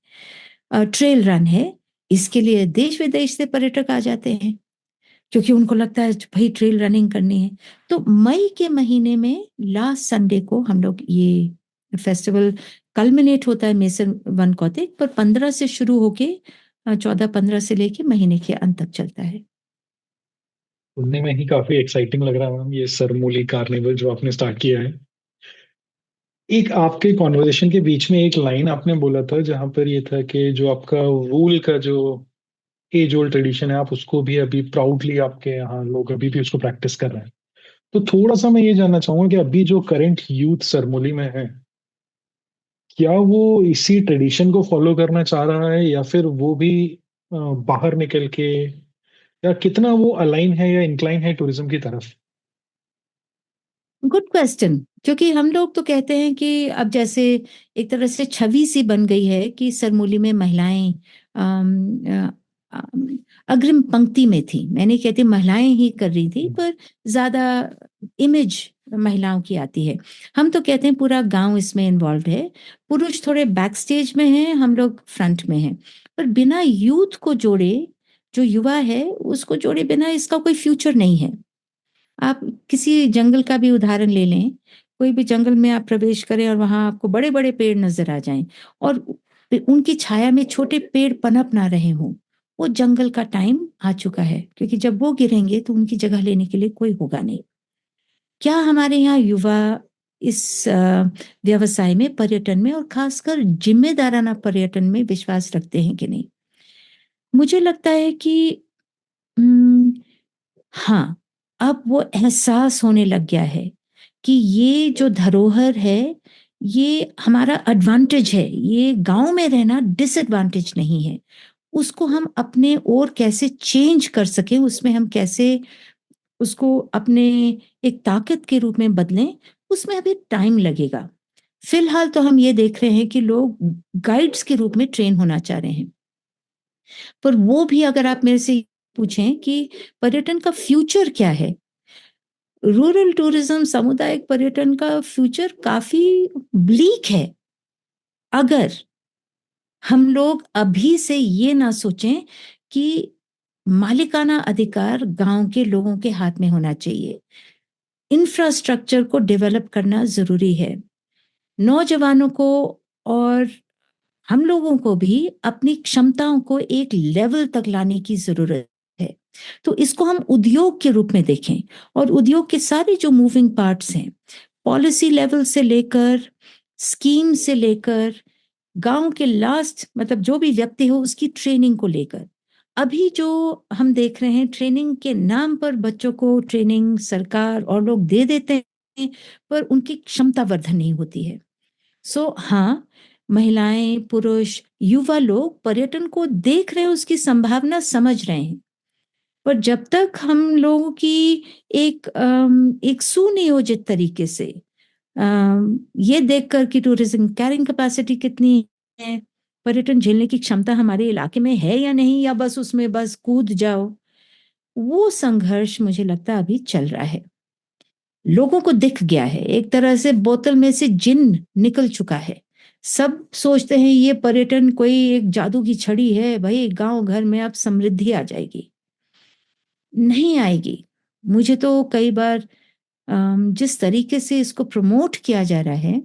ट्रेल रन है। इसके लिए देश विदेश से पर्यटक आ जाते हैं, क्योंकि उनको लगता है भाई ट्रेल रनिंग करनी है। तो मई के महीने में लास्ट संडे को हम लोग ये फेस्टिवल कल्मिनेट होता है मेसर वन कौतिक पर, 15 से शुरू होके 14-15 से लेके महीने के अंत तक चलता है। सुनने में ही काफी एक्साइटिंग लग रहा है मैम, ये सरमूली कार्निवल जो आपने स्टार्ट किया है। एक आपके कॉन्वर्जेशन के बीच में एक लाइन आपने बोला था, जहां पर ये था कि जो आपका वूल का जो एज ओल्ड ट्रेडिशन है, आप उसको भी अभी प्राउडली, आपके यहाँ लोग अभी भी उसको प्रैक्टिस कर रहे हैं। तो थोड़ा सा मैं ये जानना चाहूंगा कि अभी जो करंट यूथ सरमोली में है, क्या वो इसी ट्रेडिशन को फॉलो करना चाह रहा है, या फिर वो भी बाहर निकल के, या कितना वो अलाइन है या इंक्लाइन है टूरिज्म की तरफ? Good question. क्योंकि हम लोग तो कहते हैं कि अब जैसे एक तरह से छवि सी बन गई है कि सरमूली में महिलाएं अम, अ, अम, अग्रिम पंक्ति में थी। मैं नहीं कहती महिलाएं ही कर रही थी, पर ज्यादा इमेज महिलाओं की आती है। हम तो कहते हैं पूरा गांव इसमें इन्वॉल्व है। पुरुष थोड़े बैक स्टेज में हैं, हम लोग फ्रंट में हैं। पर बिना यूथ को जोड़े, जो युवा है उसको जोड़े बिना इसका कोई फ्यूचर नहीं है। आप किसी जंगल का भी उदाहरण ले लें, कोई भी जंगल में आप प्रवेश करें और वहां आपको बड़े बड़े पेड़ नजर आ जाएं, और उनकी छाया में छोटे पेड़ पनप ना रहे हों, वो जंगल का टाइम आ चुका है, क्योंकि जब वो गिरेंगे तो उनकी जगह लेने के लिए कोई होगा नहीं। क्या हमारे यहाँ युवा इस व्यवसाय में, पर्यटन में, और खासकर जिम्मेदाराना पर्यटन में विश्वास रखते हैं कि नहीं? मुझे लगता है कि हाँ, अब वो एहसास होने लग गया है कि ये जो धरोहर है, ये हमारा एडवांटेज है। ये गाँव में रहना डिसएडवांटेज नहीं है। उसको हम अपने ओर कैसे चेंज कर सकें, उसमें हम कैसे उसको अपने एक ताकत के रूप में बदलें, उसमें अभी टाइम लगेगा। फिलहाल तो हम ये देख रहे हैं कि लोग गाइड्स के रूप में ट्रेन होना चाह रहे हैं। पर वो भी अगर आप मेरे से पूछें कि पर्यटन का फ्यूचर क्या है, रूरल टूरिज्म, सामुदायिक पर्यटन का फ्यूचर काफी ब्लीक है, अगर हम लोग अभी से ये ना सोचें कि मालिकाना अधिकार गांव के लोगों के हाथ में होना चाहिए। इंफ्रास्ट्रक्चर को डेवलप करना जरूरी है। नौजवानों को और हम लोगों को भी अपनी क्षमताओं को एक लेवल तक लाने की जरूरत है। तो इसको हम उद्योग के रूप में देखें, और उद्योग के सारे जो मूविंग पार्ट्स हैं, पॉलिसी लेवल से लेकर, स्कीम से लेकर, गांव के लास्ट मतलब जो भी व्यक्ति हो उसकी ट्रेनिंग को लेकर, अभी जो हम देख रहे हैं, ट्रेनिंग के नाम पर बच्चों को ट्रेनिंग सरकार और लोग दे देते हैं, पर उनकी क्षमता वर्धन नहीं होती है। हाँ, महिलाएं, पुरुष, युवा लोग पर्यटन को देख रहे हैं, उसकी संभावना समझ रहे हैं, पर जब तक हम लोगों की एक सुनियोजित तरीके से ये देखकर कि टूरिज्म कैरिंग कैपेसिटी कितनी है, पर्यटन झेलने की क्षमता हमारे इलाके में है या नहीं, या बस उसमें बस कूद जाओ, वो संघर्ष मुझे लगता है अभी चल रहा है। लोगों को दिख गया है, एक तरह से बोतल में से जिन निकल चुका है। सब सोचते हैं ये पर्यटन कोई एक जादू की छड़ी है, भाई गांव घर में अब समृद्धि आ जाएगी। नहीं आएगी। मुझे तो कई बार जिस तरीके से इसको प्रमोट किया जा रहा है,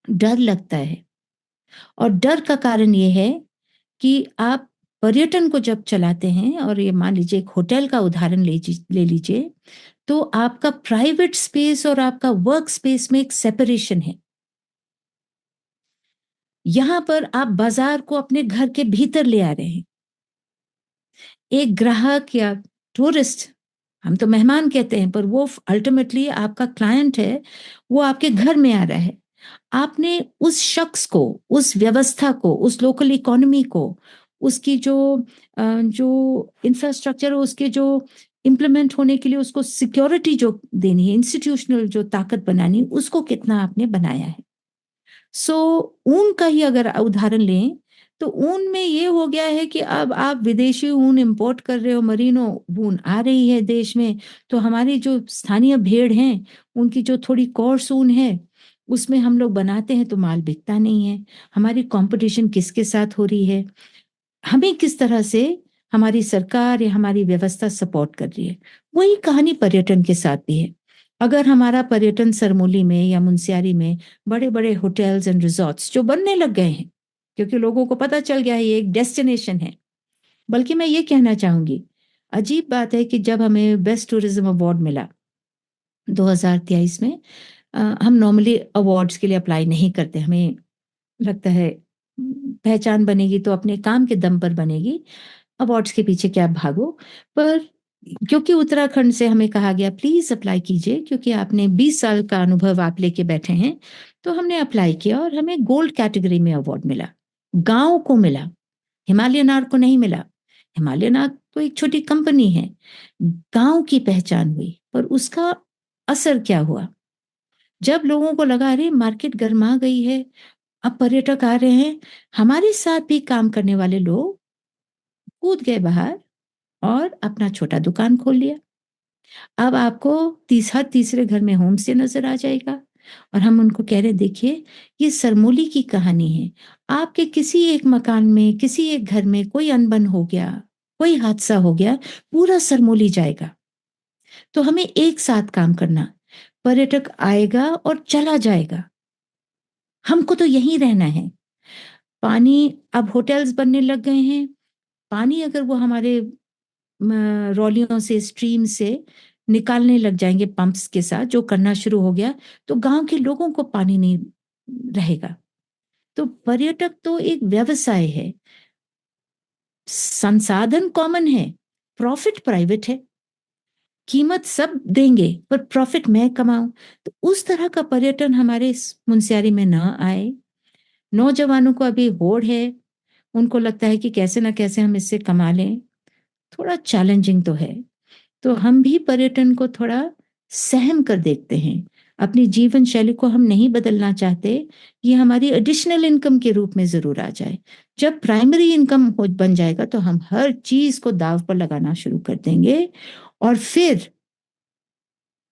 डर लगता है। और डर का कारण ये है कि आप पर्यटन को जब चलाते हैं, और ये मान लीजिए एक होटल का उदाहरण ले लीजिए, तो आपका प्राइवेट स्पेस और आपका वर्क स्पेस में एक सेपरेशन है। यहां पर आप बाजार को अपने घर के भीतर ले आ रहे हैं। एक ग्राहक या टूरिस्ट, हम तो मेहमान कहते हैं, पर वो अल्टीमेटली आपका क्लाइंट है, वो आपके घर में आ रहा है। आपने उस शख्स को, उस व्यवस्था को, उस लोकल इकोनॉमी को, उसकी जो इंफ्रास्ट्रक्चर है, उसके जो इम्प्लीमेंट होने के लिए उसको सिक्योरिटी जो देनी है, इंस्टीट्यूशनल जो ताकत बनानी, उसको कितना आपने बनाया है। ऊन का ही अगर उदाहरण लें, तो ऊन में ये हो गया है कि अब आप विदेशी ऊन इंपोर्ट कर रहे हो, मरीनो ऊन आ रही है देश में, तो हमारी जो स्थानीय भेड़ हैं, उनकी जो थोड़ी कोर्स ऊन है, उसमें हम लोग बनाते हैं तो माल बिकता नहीं है। हमारी कंपटीशन किसके साथ हो रही है? हमें किस तरह से हमारी सरकार या हमारी व्यवस्था सपोर्ट कर रही है? वही कहानी पर्यटन के साथ भी है। अगर हमारा पर्यटन सरमोली में या मुनस्यारी में बड़े बड़े होटल्स एंड रिजॉर्ट्स जो बनने लग गए हैं, क्योंकि लोगों को पता चल गया है ये एक डेस्टिनेशन है। बल्कि मैं ये कहना चाहूंगी, अजीब बात है कि जब हमें बेस्ट टूरिज्म अवार्ड मिला 2023 में, हम नॉर्मली अवार्ड्स के लिए अप्लाई नहीं करते। हमें लगता है पहचान बनेगी तो अपने काम के दम पर बनेगी, अवार्ड्स के पीछे क्या भागो। पर क्योंकि उत्तराखंड से हमें कहा गया प्लीज अप्लाई कीजिए, क्योंकि आपने 20 साल का अनुभव आप लेके बैठे हैं, तो हमने अप्लाई किया और हमें गोल्ड कैटेगरी में अवार्ड मिला। गांव को मिला, हिमालयन आर्ट को नहीं मिला। हिमालयन आर्ट तो एक छोटी कंपनी है। गांव की पहचान हुई, पर उसका असर क्या हुआ? जब लोगों को लगा अरे मार्केट गर्मा गई है, अब पर्यटक आ रहे हैं, हमारे साथ भी काम करने वाले लोग कूद गए बाहर और अपना छोटा दुकान खोल लिया। अब आपको हर तीसरे घर में होम स्टे नजर आ जाएगा। और हम उनको कह रहे देखिए, ये सरमोली की कहानी है। आपके किसी एक मकान में, किसी एक घर में कोई अनबन हो गया, कोई हादसा हो गया, पूरा सरमोली जाएगा। तो हमें एक साथ काम करना। पर्यटक आएगा और चला जाएगा, हमको तो यहीं रहना है। पानी, अब होटल्स बनने लग गए हैं। पानी अगर वो हमारे रौलियों से, स्ट्रीम से निकालने लग जाएंगे पंप्स के साथ, जो करना शुरू हो गया, तो गांव के लोगों को पानी नहीं रहेगा। तो पर्यटक तो एक व्यवसाय है, संसाधन कॉमन है, प्रॉफिट प्राइवेट है। कीमत सब देंगे पर प्रॉफिट मैं कमाऊं। तो उस तरह का पर्यटन हमारे इस मुनस्यारी में ना आए। नौजवानों को अभी होड़ है, उनको लगता है कि कैसे ना कैसे हम इससे कमा लें। थोड़ा चैलेंजिंग तो है। तो हम भी पर्यटन को थोड़ा सहम कर देखते हैं। अपनी जीवन शैली को हम नहीं बदलना चाहते। ये हमारी एडिशनल इनकम के रूप में जरूर आ जाए। जब प्राइमरी इनकम हो बन जाएगा तो हम हर चीज को दाव पर लगाना शुरू कर देंगे, और फिर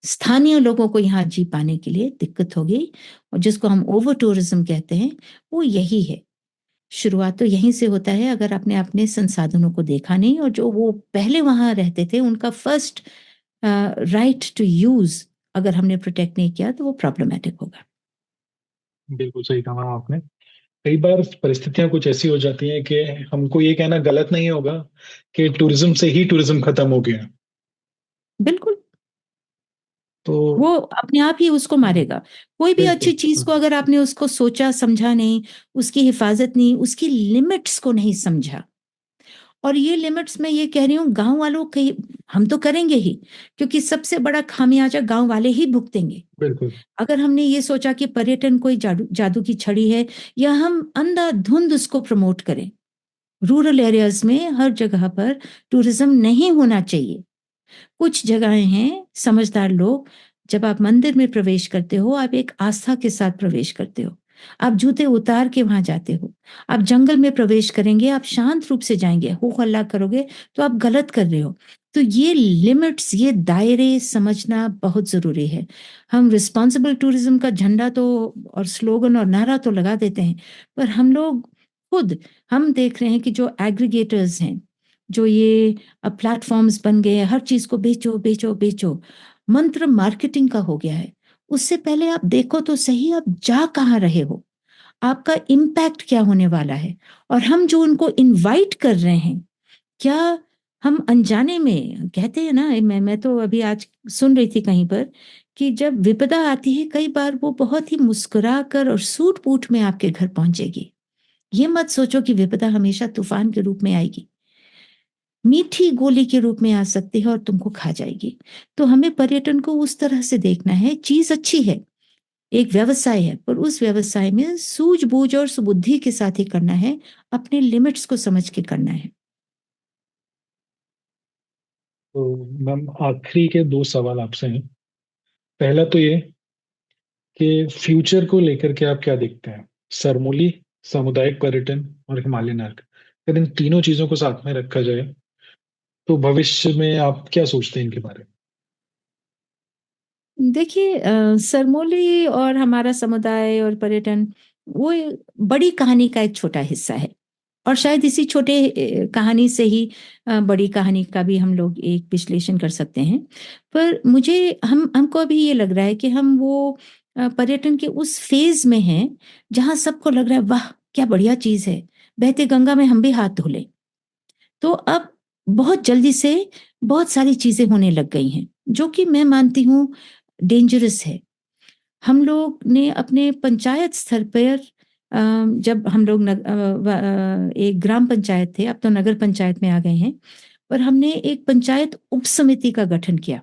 स्थानीय लोगों को यहाँ जी पाने के लिए दिक्कत होगी। और जिसको हम ओवर टूरिज्म कहते हैं, वो यही है। शुरुआत तो यहीं से होता है। अगर आपने अपने संसाधनों को देखा नहीं, और जो वो पहले वहां रहते थे उनका फर्स्ट राइट टू यूज अगर हमने प्रोटेक्ट नहीं किया, तो वो प्रॉब्लमेटिक होगा। बिल्कुल सही कहा आपने। कई बार परिस्थितियां कुछ ऐसी हो जाती हैं कि हमको ये कहना गलत नहीं होगा कि टूरिज्म से ही टूरिज्म खत्म हो गया। बिल्कुल, तो वो अपने आप ही उसको मारेगा। कोई भी अच्छी बिल्कुल। चीज़ को अगर आपने उसको सोचा, समझा नहीं, उसकी हिफ़ाज़त नहीं, उसकी लिमिट्स को नहीं समझा, और ये लिमिट्स मैं ये कह रही हूँ गाँव वालों के, हम तो करेंगे ही, क्योंकि सबसे बड़ा खामियाज़ा गाँव वाले ही भुगतेंगे। बिल्कुल। अगर हमने ये सोचा कि पर्यटन कोई जादू जादू की छड़ी है, या हम अंधाधुंध उसको प्रमोट करें। रूरल एरियाज़ में हर जगह पर टूरिज़्म नहीं होना चाहिए। कुछ जगहें हैं, समझदार लोग, जब आप मंदिर में प्रवेश करते हो, आप एक आस्था के साथ प्रवेश करते हो। आप जूते उतार के वहाँ जाते हो। आप जंगल में प्रवेश करेंगे, आप शांत रूप से जाएँगे, हो-हल्ला करोगे तो आप गलत कर रहे हो। तो ये लिमिट्स, ये दायरे समझना बहुत ज़रूरी है। हम रिस्पॉन्सिबल टूरिज़्म का झंडा तो और स्लोगन और नारा तो लगा देते हैं, पर हम लोग खुद, हम देख रहे हैं कि जो एग्रीगेटर्स हैं, जो ये अब प्लेटफ़ॉर्म्स बन गए हैं, हर चीज़ को बेचो, बेचो, बेचो। मंत्र मार्केटिंग का हो गया है। उससे पहले आप देखो तो सही, आप जा कहाँ रहे हो? आपका इम्पैक्ट क्या होने वाला है? और हम जो उनको इनवाइट कर रहे हैं, क्या हम अनजाने में कहते हैं ना, मैं तो अभी आज सुन रही थी कहीं पर कि जब विपदा आती है, कई बार वो बहुत ही मुस्कुरा कर और सूट-बूट में आपके घर पहुँचेगी। ये मत सोचो कि विपदा हमेशा तूफ़ान के रूप में आएगी। मीठी गोली के रूप में आ सकती है और तुमको खा जाएगी। तो हमें पर्यटन को उस तरह से देखना है, चीज़ अच्छी है, एक व्यवसाय है, पर उस व्यवसाय में सूझबूझ और सुबुद्धि के साथ ही करना है, अपने लिमिट्स को समझ के करना है। तो मैम, आखिरी के दो सवाल आपसे हैं। पहला तो ये कि फ्यूचर को लेकर के आप क्या देखते हैं? सरमोली, सामुदायिक पर्यटन और हिमालयन आर्क, अगर इन तीनों चीजों को साथ में रखा जाए तो भविष्य में आप क्या सोचते हैं इनके बारे देखिए, सरमोली और हमारा समुदाय और पर्यटन, वो बड़ी कहानी का एक छोटा हिस्सा है, और शायद इसी छोटे कहानी से ही बड़ी कहानी का भी हम लोग एक विश्लेषण कर सकते हैं। पर मुझे हमको अभी ये लग रहा है कि हम वो पर्यटन के उस फ़ेज़ में हैं, जहाँ सबको लग रहा है, वाह! क्या बढ़िया चीज़ है, बहती गंगा में हम भी हाथ धो लें। तो अब बहुत जल्दी से बहुत सारी चीज़ें होने लग गई हैं, जो कि मैं मानती हूँ डेंजरस है। हम लोग ने अपने पंचायत स्तर पर, जब हम लोग एक ग्राम पंचायत थे, अब तो नगर पंचायत में आ गए हैं, पर हमने एक पंचायत उप समिति का गठन किया।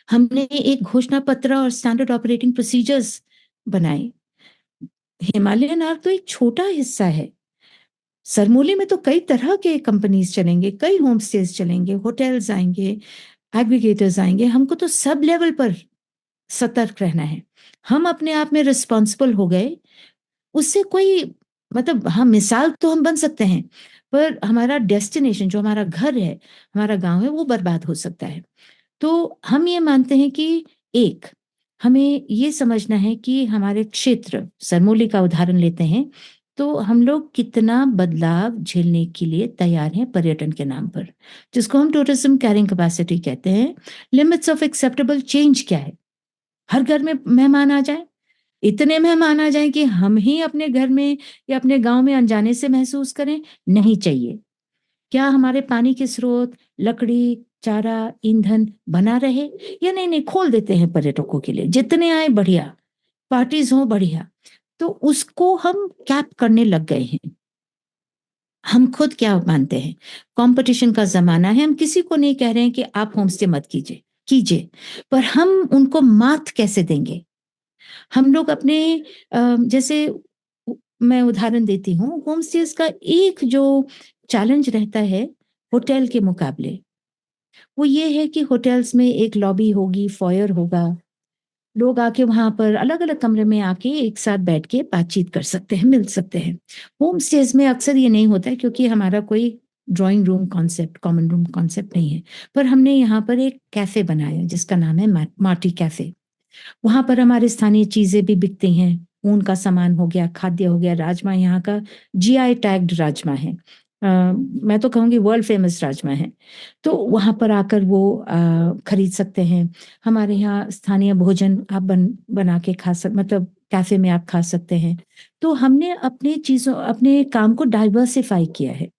हमने एक घोषणा पत्र और स्टैंडर्ड ऑपरेटिंग प्रोसीजर्स बनाए। हिमालयन आर्क तो एक छोटा हिस्सा है। सरमोली में तो कई तरह के कंपनीज चलेंगे, कई होम स्टेज चलेंगे, होटल्स आएंगे, एग्रीगेटर्स आएंगे। हमको तो सब लेवल पर सतर्क रहना है। हम अपने आप में रिस्पॉन्सिबल हो गए, उससे कोई, मतलब हाँ, मिसाल तो हम बन सकते हैं, पर हमारा डेस्टिनेशन, जो हमारा घर है, हमारा गाँव है, वो बर्बाद हो सकता है। तो हम ये मानते हैं कि एक, हमें ये समझना है कि हमारे क्षेत्र, सरमोली का उदाहरण लेते हैं, तो हम लोग कितना बदलाव झेलने के लिए तैयार हैं पर्यटन के नाम पर, जिसको हम टूरिज्म कैरिंग कैपेसिटी कहते हैं। लिमिट्स ऑफ एक्सेप्टेबल चेंज क्या है? हर घर में मेहमान आ जाएँ, इतने मेहमान आ जाएँ कि हम ही अपने घर में या अपने गाँव में अनजाने से महसूस करें, नहीं चाहिए। क्या हमारे पानी के स्रोत, लकड़ी, चारा, ईंधन बना रहे, या नहीं-नहीं खोल देते हैं पर्यटकों के लिए, जितने आएँ बढ़िया, पार्टीज़ हों बढ़िया। तो उसको हम कैप करने लग गए हैं। हम खुद क्या मानते हैं, कॉम्पिटिशन का ज़माना है, हम किसी को नहीं कह रहे हैं कि आप होम स्टे मत कीजिए, कीजिए, पर हम उनको मात कैसे देंगे? हम लोग अपने जैसे मैं उदाहरण देती हूँ, होम स्टेज़ का एक जो चैलेंज रहता है होटल के मुकाबले, वो ये है कि होटल्स में एक लॉबी होगी, फॉयर होगा, लोग आके वहाँ पर अलग-अलग कमरे में आके एक साथ बैठ के बातचीत कर सकते हैं, मिल सकते हैं। होम स्टेज़ में अक्सर ये नहीं होता है, क्योंकि हमारा कोई drawing room concept, common room concept नहीं है। पर हमने यहाँ पर एक कैफ़े बनाया जिसका नाम है माटी कैफ़े। वहाँ पर हमारे स्थानीय चीज़ें भी बिकती हैं, ऊन का सामान हो गया, खाद्य हो गया, राजमा यहाँ का जीआई टैग्ड राजमा है। मैं तो कहूँगी वर्ल्ड फेमस राजमा है। तो वहाँ पर आकर वो खरीद सकते हैं। हमारे यहाँ स्थानीय भोजन आप बना के खा मतलब कैफ़े में आप खा सकते हैं। तो हमने अपने काम को डाइवर्सिफ़ाई किया है।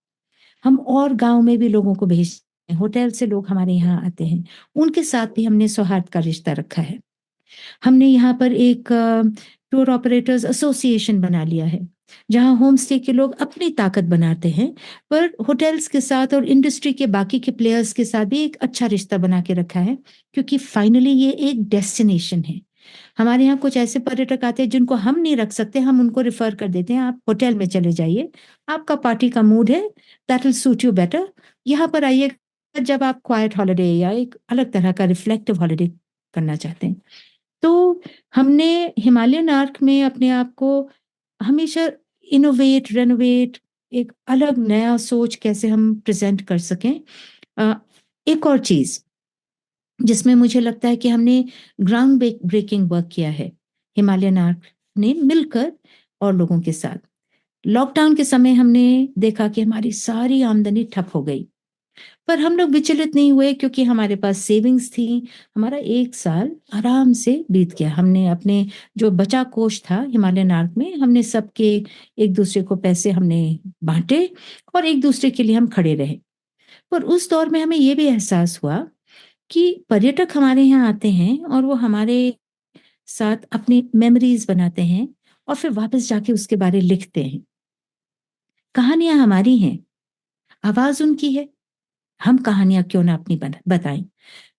हम और गाँव में भी लोगों को भेजते हैं, होटल से लोग हमारे यहाँ आते हैं, उनके साथ भी हमने सौहार्द का रिश्ता रखा है। हमने यहाँ पर एक टूर ऑपरेटर्स एसोसिएशन बना लिया है, जहाँ होम स्टे के लोग अपनी ताकत बनाते हैं, पर होटल्स के साथ और इंडस्ट्री के बाकी के प्लेयर्स के साथ भी एक अच्छा रिश्ता बना के रखा है, क्योंकि फाइनली ये एक डेस्टिनेशन है। हमारे यहाँ कुछ ऐसे पर्यटक आते हैं जिनको हम नहीं रख सकते, हम उनको रिफर कर देते हैं, आप होटल में चले जाइए, आपका पार्टी का मूड है, that will suit you better. यहाँ पर आइए जब आप क्वाइट हॉलिडे या एक अलग तरह का रिफ्लेक्टिव हॉलिडे करना चाहते हैं। तो हमने हिमालयन आर्क में अपने आप को हमेशा इनोवेट, रेनोवेट, एक अलग नया सोच कैसे हम प्रेज़ेंट कर सकें। अ, एक और चीज़ जिसमें मुझे लगता है कि हमने ग्राउंड ब्रेकिंग वर्क किया है, हिमालयन आर्क ने मिलकर और लोगों के साथ। लॉकडाउन के समय हमने देखा कि हमारी सारी आमदनी ठप हो गई। पर हम लोग विचलित नहीं हुए, क्योंकि हमारे पास सेविंग्स थी। हमारा 1 साल आराम से बीत गया। हमने अपने जो बचा कोष था हिमालयन आर्क में, हमने सबके एक-दूसरे को पैसे हमने बाँटे और एक-दूसरे के लिए हम खड़े रहे। पर उस दौर में हमें ये भी एहसास हुआ कि पर्यटक हमारे यहाँ आते हैं और वो हमारे साथ अपनी मेमोरीज़ बनाते हैं और फिर वापस जाके उसके बारे लिखते हैं। कहानियाँ हमारी हैं, आवाज़ उनकी है, हम कहानियाँ क्यों ना अपनी बताएँ।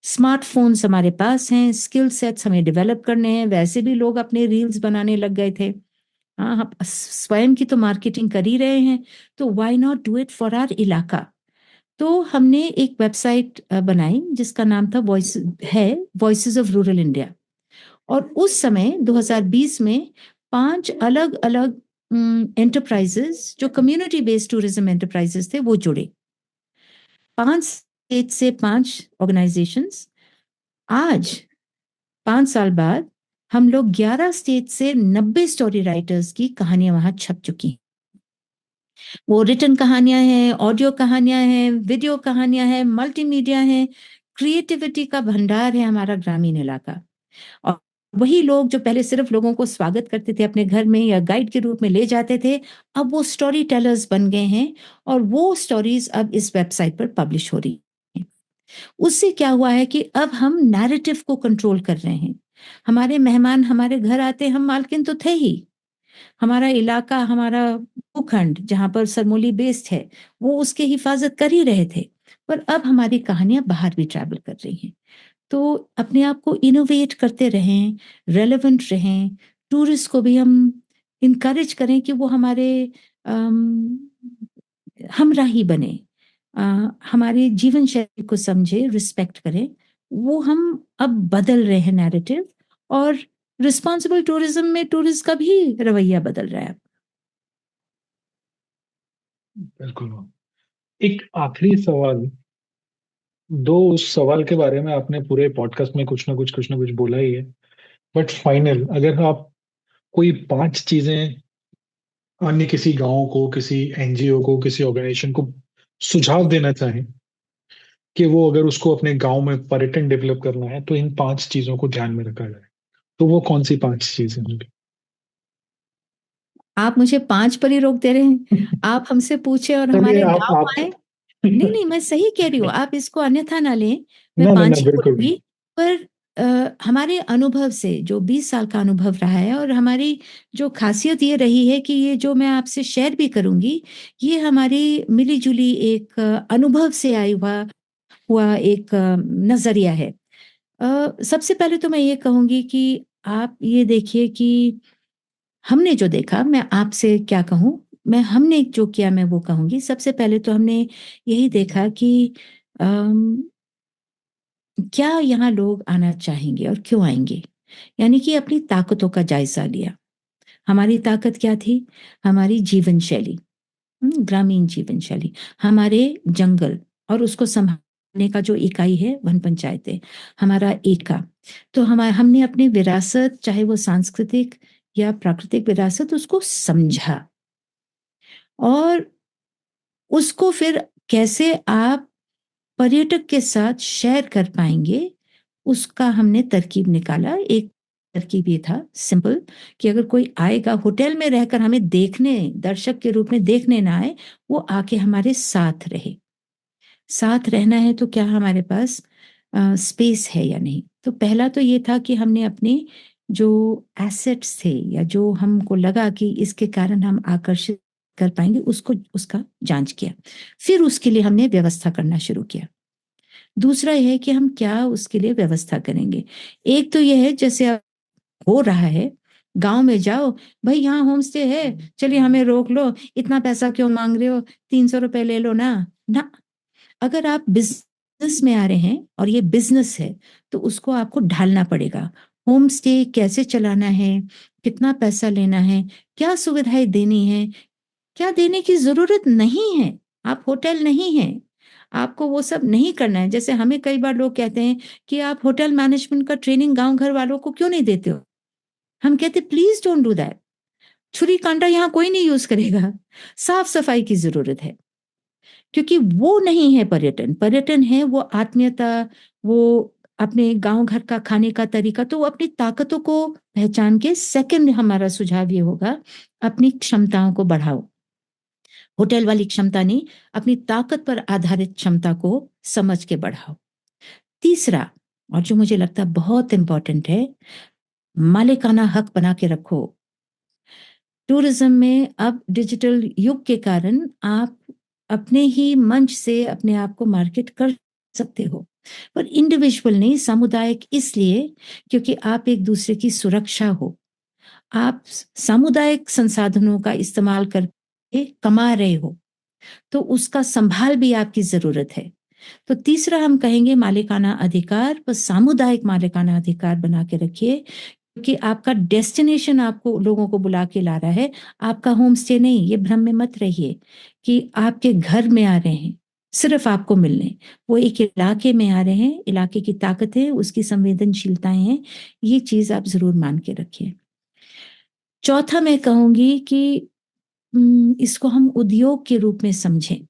स्मार्टफ़ोन्स हमारे पास हैं, स्किल सेट्स हमें डेवलप करने हैं, वैसे भी लोग अपने रील्स बनाने लग गए थे। हाँ, हम स्वयं की तो मार्केटिंग कर ही रहे हैं, तो why not do it for our इलाका? तो हमने एक वेबसाइट बनाई जिसका नाम था वॉइसेज़ ऑफ रूरल इंडिया। और उस समय 2020 में 5 अलग-अलग एंटरप्राइज़ेज़ जो कम्युनिटी बेस्ड टूरिज़्म एंटरप्राइज़ेज़ थे, वो जुड़े। 5 स्टेट से 5 ऑर्गनाइज़ेशंस। आज 5 साल बाद हम लोग 11 स्टेट से 90 स्टोरी राइटर्स की कहानियाँ वहाँ छप चुकी हैं। वो रिटन कहानियाँ हैं, ऑडियो कहानियाँ हैं, वीडियो कहानियाँ हैं, मल्टीमीडिया हैं, क्रिएटिविटी का भंडार है हमारा ग्रामीण इलाका। और वही लोग जो पहले सिर्फ लोगों को स्वागत करते थे अपने घर में या गाइड के रूप में ले जाते थे, अब वो स्टोरी टेलर्स बन गए हैं और वो स्टोरीज़ अब इस वेबसाइट पर पब्लिश हो रही हैं। उससे क्या हुआ है कि अब हम नैरेटिव को कंट्रोल कर रहे हैं। हमारे मेहमान हमारे घर आते, हम मालकिन तो थे ही। हमारा इलाका, हमारा भूखंड जहाँ पर सरमोली बेस्ड है, वो उसकी हिफाज़त कर ही रहे थे। पर अब हमारी कहानियाँ बाहर भी ट्रैवल कर रही हैं। तो अपने आप को इनोवेट करते रहें, रेलेवेंट रहें, टूरिस्ट को भी हम इनकरेज करें कि वो हमारे अम, हमराही बने। अ, हमारी जीवन शैली को समझे, रिस्पेक्ट करें। वो हम अब बदल रहे हैं नैरेटिव, और रिस्पॉन्सिबल टूरिज़्म में टूरिस्ट का भी रवैया बदल रहा है। बिल्कुल। एक आखिरी सवाल, 2 सवाल के बारे में आपने पूरे पॉडकास्ट में कुछ ना कुछ बोला ही है। बट फाइनल, अगर आप कोई 5 चीज़ें अन्य किसी गाँव को, किसी एनजीओ को, किसी ऑर्गनाइजेशन को सुझाव देना चाहें कि वो अगर उसको अपने गाँव में पर्यटन डेवलप करना है, तो इन 5 चीज़ों को ध्यान में रखा जाए। तो वो कौन-सी 5 चीज़ें होंगी? आप मुझे 5 पर ही रोक दे रहे हैं। आप हमसे पूछे और चलिए हमारे गाँव आप आए। नहीं, नहीं, मैं सही कह रही हूँ, आप इसको अन्यथा ना लें, मैं ना, ना, 5 ना, ही बिल्कुल भी। बोलूँगी। पर हमारे अनुभव से जो 20 साल का अनुभव रहा है, और हमारी जो ख़ासियत ये रही है कि ये जो मैं आपसे शेयर भी करूँगी, ये हमारी मिली-जुली एक अनुभव से आई हुआ एक नज़रिया है। सबसे पहले तो मैं ये कहूँगी कि आप ये देखिए कि हमने जो देखा, मैं आपसे क्या कहूँ, हमने जो किया मैं वो कहूँगी। सबसे पहले तो हमने यही देखा कि अम, क्या यहाँ लोग आना चाहेंगे और क्यों आएँगे? यानी कि अपनी ताकतों का जायज़ा लिया। हमारी ताकत क्या थी? हमारी जीवन शैली, ग्रामीण जीवन शैली, हमारे जंगल और उसको सँभालने का जो इकाई है वन पंचायतें, हमारा एका। तो हमने अपनी विरासत, चाहे वो सांस्कृतिक या प्राकृतिक विरासत, उसको समझा। और उसको फिर कैसे आप पर्यटक के साथ शेयर कर पाएँगे, उसका हमने तरकीब निकाला। एक तरकीब ये था सिंपल कि अगर कोई आएगा होटल में रहकर हमें देखने, दर्शक के रूप में देखने ना आए, वो आके हमारे साथ रहे। साथ रहना है तो क्या हमारे पास स्पेस है या नहीं? तो पहला तो ये था कि हमने अपने जो एसेट्स थे या जो हमको लगा कि इसके कारण हम आकर्षित कर पाएँगे, उसको उसका जाँच किया। फिर उसके लिए हमने व्यवस्था करना शुरू किया। दूसरा ये है कि हम क्या उसके लिए व्यवस्था करेंगे। एक तो ये है जैसे अब हो रहा है, गाँव में जाओ, भई यहाँ होम स्टे है, चलिए हमें रोक लो, इतना पैसा क्यों माँग रहे हो? ₹300 ले लो ना। ना, अगर आप बिज़नेस में आ रहे हैं और ये बिज़नेस है, तो उसको आपको ढालना पड़ेगा। होम स्टे कैसे चलाना है, कितना पैसा लेना है, क्या सुविधाएँ देनी हैं, क्या देने की ज़रूरत नहीं है। आप होटल नहीं हैं, आपको वो सब नहीं करना है। जैसे हमें कई बार लोग कहते हैं कि आप होटल मैनेजमेंट का ट्रेनिंग गाँव घर वालों को क्यों नहीं देते हो? हम कहते प्लीज़ डोंट डू दैट। छुरी-काँटा यहाँ कोई नहीं यूज़ करेगा। साफ-सफाई की ज़रूरत है। क्योंकि वो नहीं है पर्यटन। पर्यटन है वो आत्मीयता, वो अपने गाँव घर का खाने का तरीका, तो वो अपनी ताकतों को पहचान के सेकंड हमारा सुझाव ये होगा, अपनी क्षमताओं को बढ़ाओ। होटल वाली क्षमता नहीं, अपनी ताकत पर आधारित क्षमता को समझ के बढ़ाओ। तीसरा और जो मुझे लगता है बहुत इम्पोर्टेंट है, मालिकाना हक बना के रखो। टूरिज्म में अब डिजिटल युग के कारण आप अपने ही मंच से अपने आप को मार्केट कर सकते हो, पर इंडिविजुअल नहीं, सामुदायिक इसलिए क्योंकि आप एक दूसरे की सुरक्षा हो। आप सामुदायिक संसाधनों का इस्तेमाल करके कमा रहे हो, तो उसका संभाल भी आपकी ज़रूरत है। तो तीसरा हम कहेंगे मालिकाना अधिकार, पर सामुदायिक मालिकाना अधिकार बना के रखिए कि आपका डेस्टिनेशन आपको लोगों को बुला के ला रहा है, आपका होम स्टे नहीं। ये भ्रम में मत रहिए कि आपके घर में आ रहे हैं, सिर्फ़ आपको मिलने। वो एक इलाके में आ रहे हैं, इलाके की ताकतें, उसकी संवेदनशीलताएँ हैं, ये चीज़ आप ज़रूर मान के रखिए। चौथा मैं कहूँगी कि इसको हम उद्योग के रूप में समझें।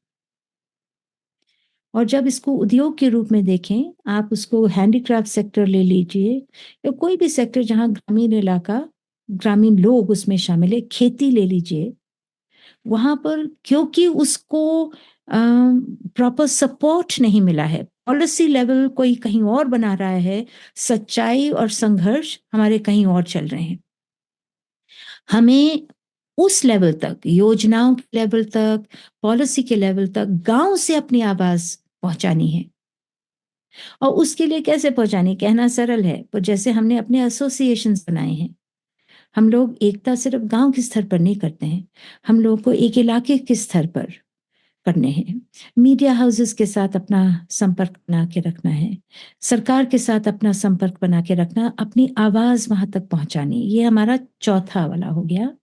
और जब इसको उद्योग के रूप में देखें, आप उसको हैंडीक्राफ्ट सेक्टर ले लीजिए या कोई भी सेक्टर जहाँ ग्रामीण इलाका, ग्रामीण लोग उसमें शामिल है, खेती ले लीजिए। वहाँ पर क्योंकि उसको प्रॉपर सपोर्ट नहीं मिला है, पॉलिसी लेवल कोई कहीं और बना रहा है, सच्चाई और संघर्ष हमारे कहीं और चल रहे हैं। हमें उस लेवल तक, योजनाओं के लेवल तक, पॉलिसी के लेवल तक, गाँव से अपनी आवाज़ पहुँचानी है। और उसके लिए कैसे पहुँचानी? कहना सरल है, पर जैसे हमने अपने एसोसिएशंस बनाए हैं, हम लोग एकता सिर्फ़ गाँव के स्तर पर नहीं करते हैं, हम लोगों को एक इलाके के स्तर पर करने हैं। मीडिया हाउसेस के साथ अपना संपर्क बना के रखना है, सरकार के साथ अपना संपर्क बना के रखना, अपनी आवाज़ वहाँ तक पहुँचानी, ये हमारा चौथा वाला हो गया।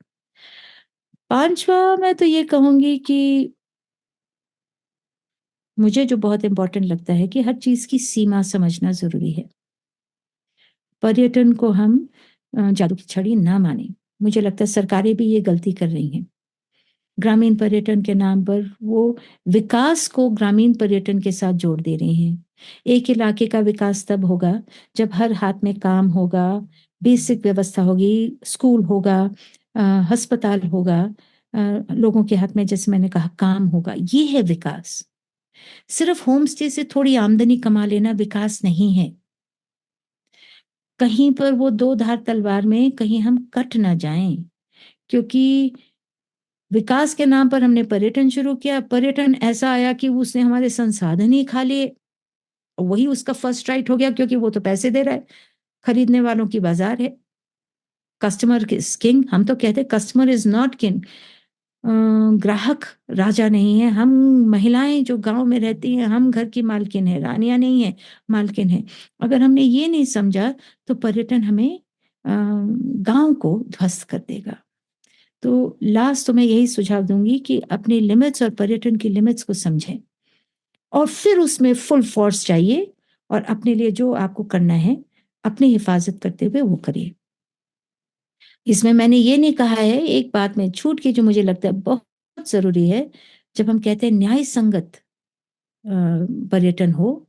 5वां मैं तो ये कहूँगी कि मुझे जो बहुत इम्पोर्टेंट लगता है कि हर चीज़ की सीमा समझना ज़रूरी है। पर्यटन को हम जादू की छड़ी ना मानें। मुझे लगता है सरकारें भी ये गलती कर रही हैं। ग्रामीण पर्यटन के नाम पर वो विकास को ग्रामीण पर्यटन के साथ जोड़ दे रही हैं। एक इलाके का विकास तब होगा जब हर हाथ में काम होगा, बेसिक व्यवस्था होगी, स्कूल होगा, अ, अस्पताल होगा, लोगों के हाथ में जैसे मैंने कहा काम होगा। ये है विकास। सिर्फ होम स्टे से थोड़ी आमदनी कमा लेना विकास नहीं है। कहीं पर वो दो धार तलवार में कहीं हम कट ना जाएँ, क्योंकि विकास के नाम पर हमने पर्यटन शुरू किया, पर्यटन ऐसा आया कि उसने हमारे संसाधन ही खा लिए। वही उसका फर्स्ट राइट हो गया क्योंकि वो तो पैसे दे रहा है, खरीदने वालों की बाज़ार है। कस्टमर इज़ किंग, हम तो कहते हैं कस्टमर इज़ नॉट किंग। अ, ग्राहक राजा नहीं है, हम महिलाएँ जो गाँव में रहती हैं, हम घर की मालकिन हैं, रानियाँ नहीं हैं, मालकिन हैं। अगर हमने ये नहीं समझा, तो पर्यटन हमें गाँव को ध्वस्त कर देगा। तो लास्ट तो मैं यही सुझाव दूँगी कि अपने लिमिट्स और पर्यटन की लिमिट्स को समझें और फिर उसमें फुल फ़ोर्स जाइए और अपने लिए जो आपको करना है, अपनी हिफ़ाज़त करते हुए वो करिए। इसमें मैंने ये नहीं कहा है, एक बात में छूट की जो मुझे लगता है बहुत ज़रूरी है, जब हम कहते हैं न्याय संगत अ, पर्यटन हो,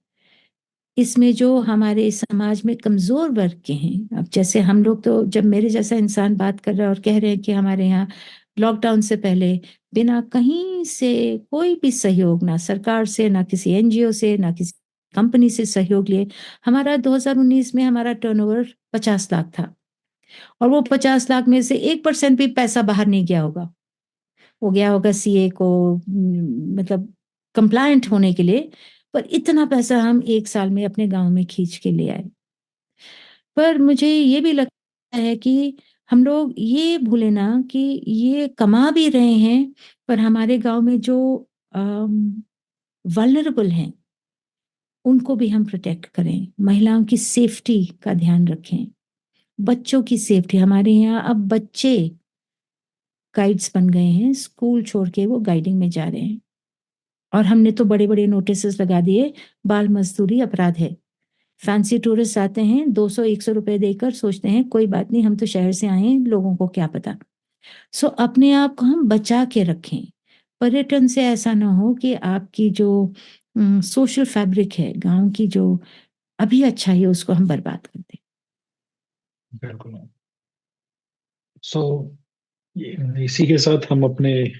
इसमें जो हमारे समाज में कमज़ोर वर्ग के हैं, अब जैसे हम लोग तो जब मेरे जैसा इंसान बात कर रहा है और कह रहे हैं कि हमारे यहाँ लॉकडाउन से पहले बिना कहीं से कोई भी सहयोग, ना सरकार से, ना किसी एनजीओ से, ना किसी कंपनी से सहयोग लिए, हमारा 2019 में हमारा टर्नओवर 50 लाख था और वो 50 लाख में से 1% भी पैसा बाहर नहीं गया होगा। वो गया होगा सीए को मतलब कंप्लायंट होने के लिए, पर इतना पैसा हम 1 साल में अपने गाँव में खींच के ले आए। पर मुझे ये भी लगता है कि हम लोग ये भूले ना कि ये कमा भी रहे हैं, पर हमारे गाँव में जो अम, वल्नरेबल हैं, उनको भी हम प्रोटेक्ट करें, महिलाओं की सेफ्टी का ध्यान रखें, बच्चों की सेफ्टी। हमारे यहाँ अब बच्चे गाइड्स बन गए हैं, स्कूल छोड़ के वो गाइडिंग में जा रहे हैं और हमने तो बड़े-बड़े नोटिसेस लगा दिए, बाल मज़दूरी अपराध है। फैंसी टूरिस्ट आते हैं, 200-100 रुपए देकर सोचते हैं कोई बात नहीं, हम तो शहर से आए हैं, लोगों को क्या पता। सो अपने आप को हम बचा के रखें। पर्यटन से ऐसा ना हो कि आपकी जो सोशल फैब्रिक है, गाँव की जो अभी अच्छाई है, उसको हम बर्बाद कर दें। बिल्कुल मैम। सो इसी के साथ हम अपने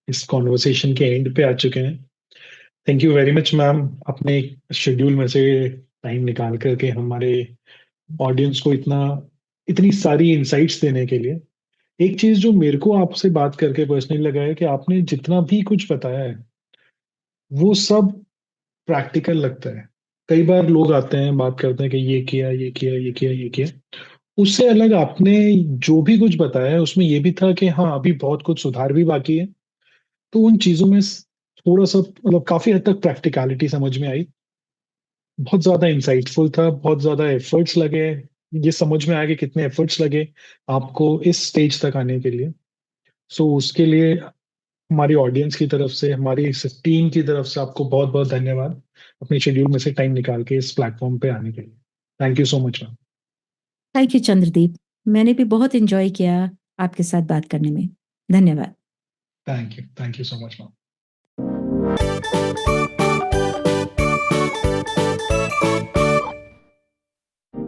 इस कॉन्वर्सेशन के एंड पे आ चुके हैं। Thank you very much ma'am, अपने शेड्यूल में से टाइम निकाल करके हमारे ऑडियंस को इतनी सारी इंसाइट्स देने के लिए। एक चीज जो मेरे को आपसे बात करके पर्सनली लगा है कि आपने जितना भी कुछ बताया है वो सब प्रैक्टिकल लगता है। कई बार लोग आते हैं, बात करते हैं कि ये किया, ये किया, ये किया, ये किया। उससे अलग आपने जो भी कुछ बताया है उसमें ये भी था कि हाँ, अभी बहुत कुछ सुधार भी बाकी है। तो उन चीजों में थोड़ा सा मतलब काफी हद तक प्रैक्टिकलिटी समझ में आई। बहुत ज्यादा इंसाइटफुल था, बहुत ज्यादा एफर्ट्स लगे। ये समझ में आया कि कितने एफर्ट्स लगे आपको इस स्टेज तक आने के लिए। सो उसके लिए हमारी ऑडियंस की तरफ से, हमारी इस टीम की तरफ से आपको बहुत बहुत धन्यवाद, अपने शेड्यूल में से टाइम निकाल के इस प्लेटफॉर्म पे आने के लिए। Thank you so much ma'am. Thank you Chandradeep. मैंने भी बहुत एन्जॉय किया आपके साथ बात करने में। धन्यवाद। Thank you so much ma'am.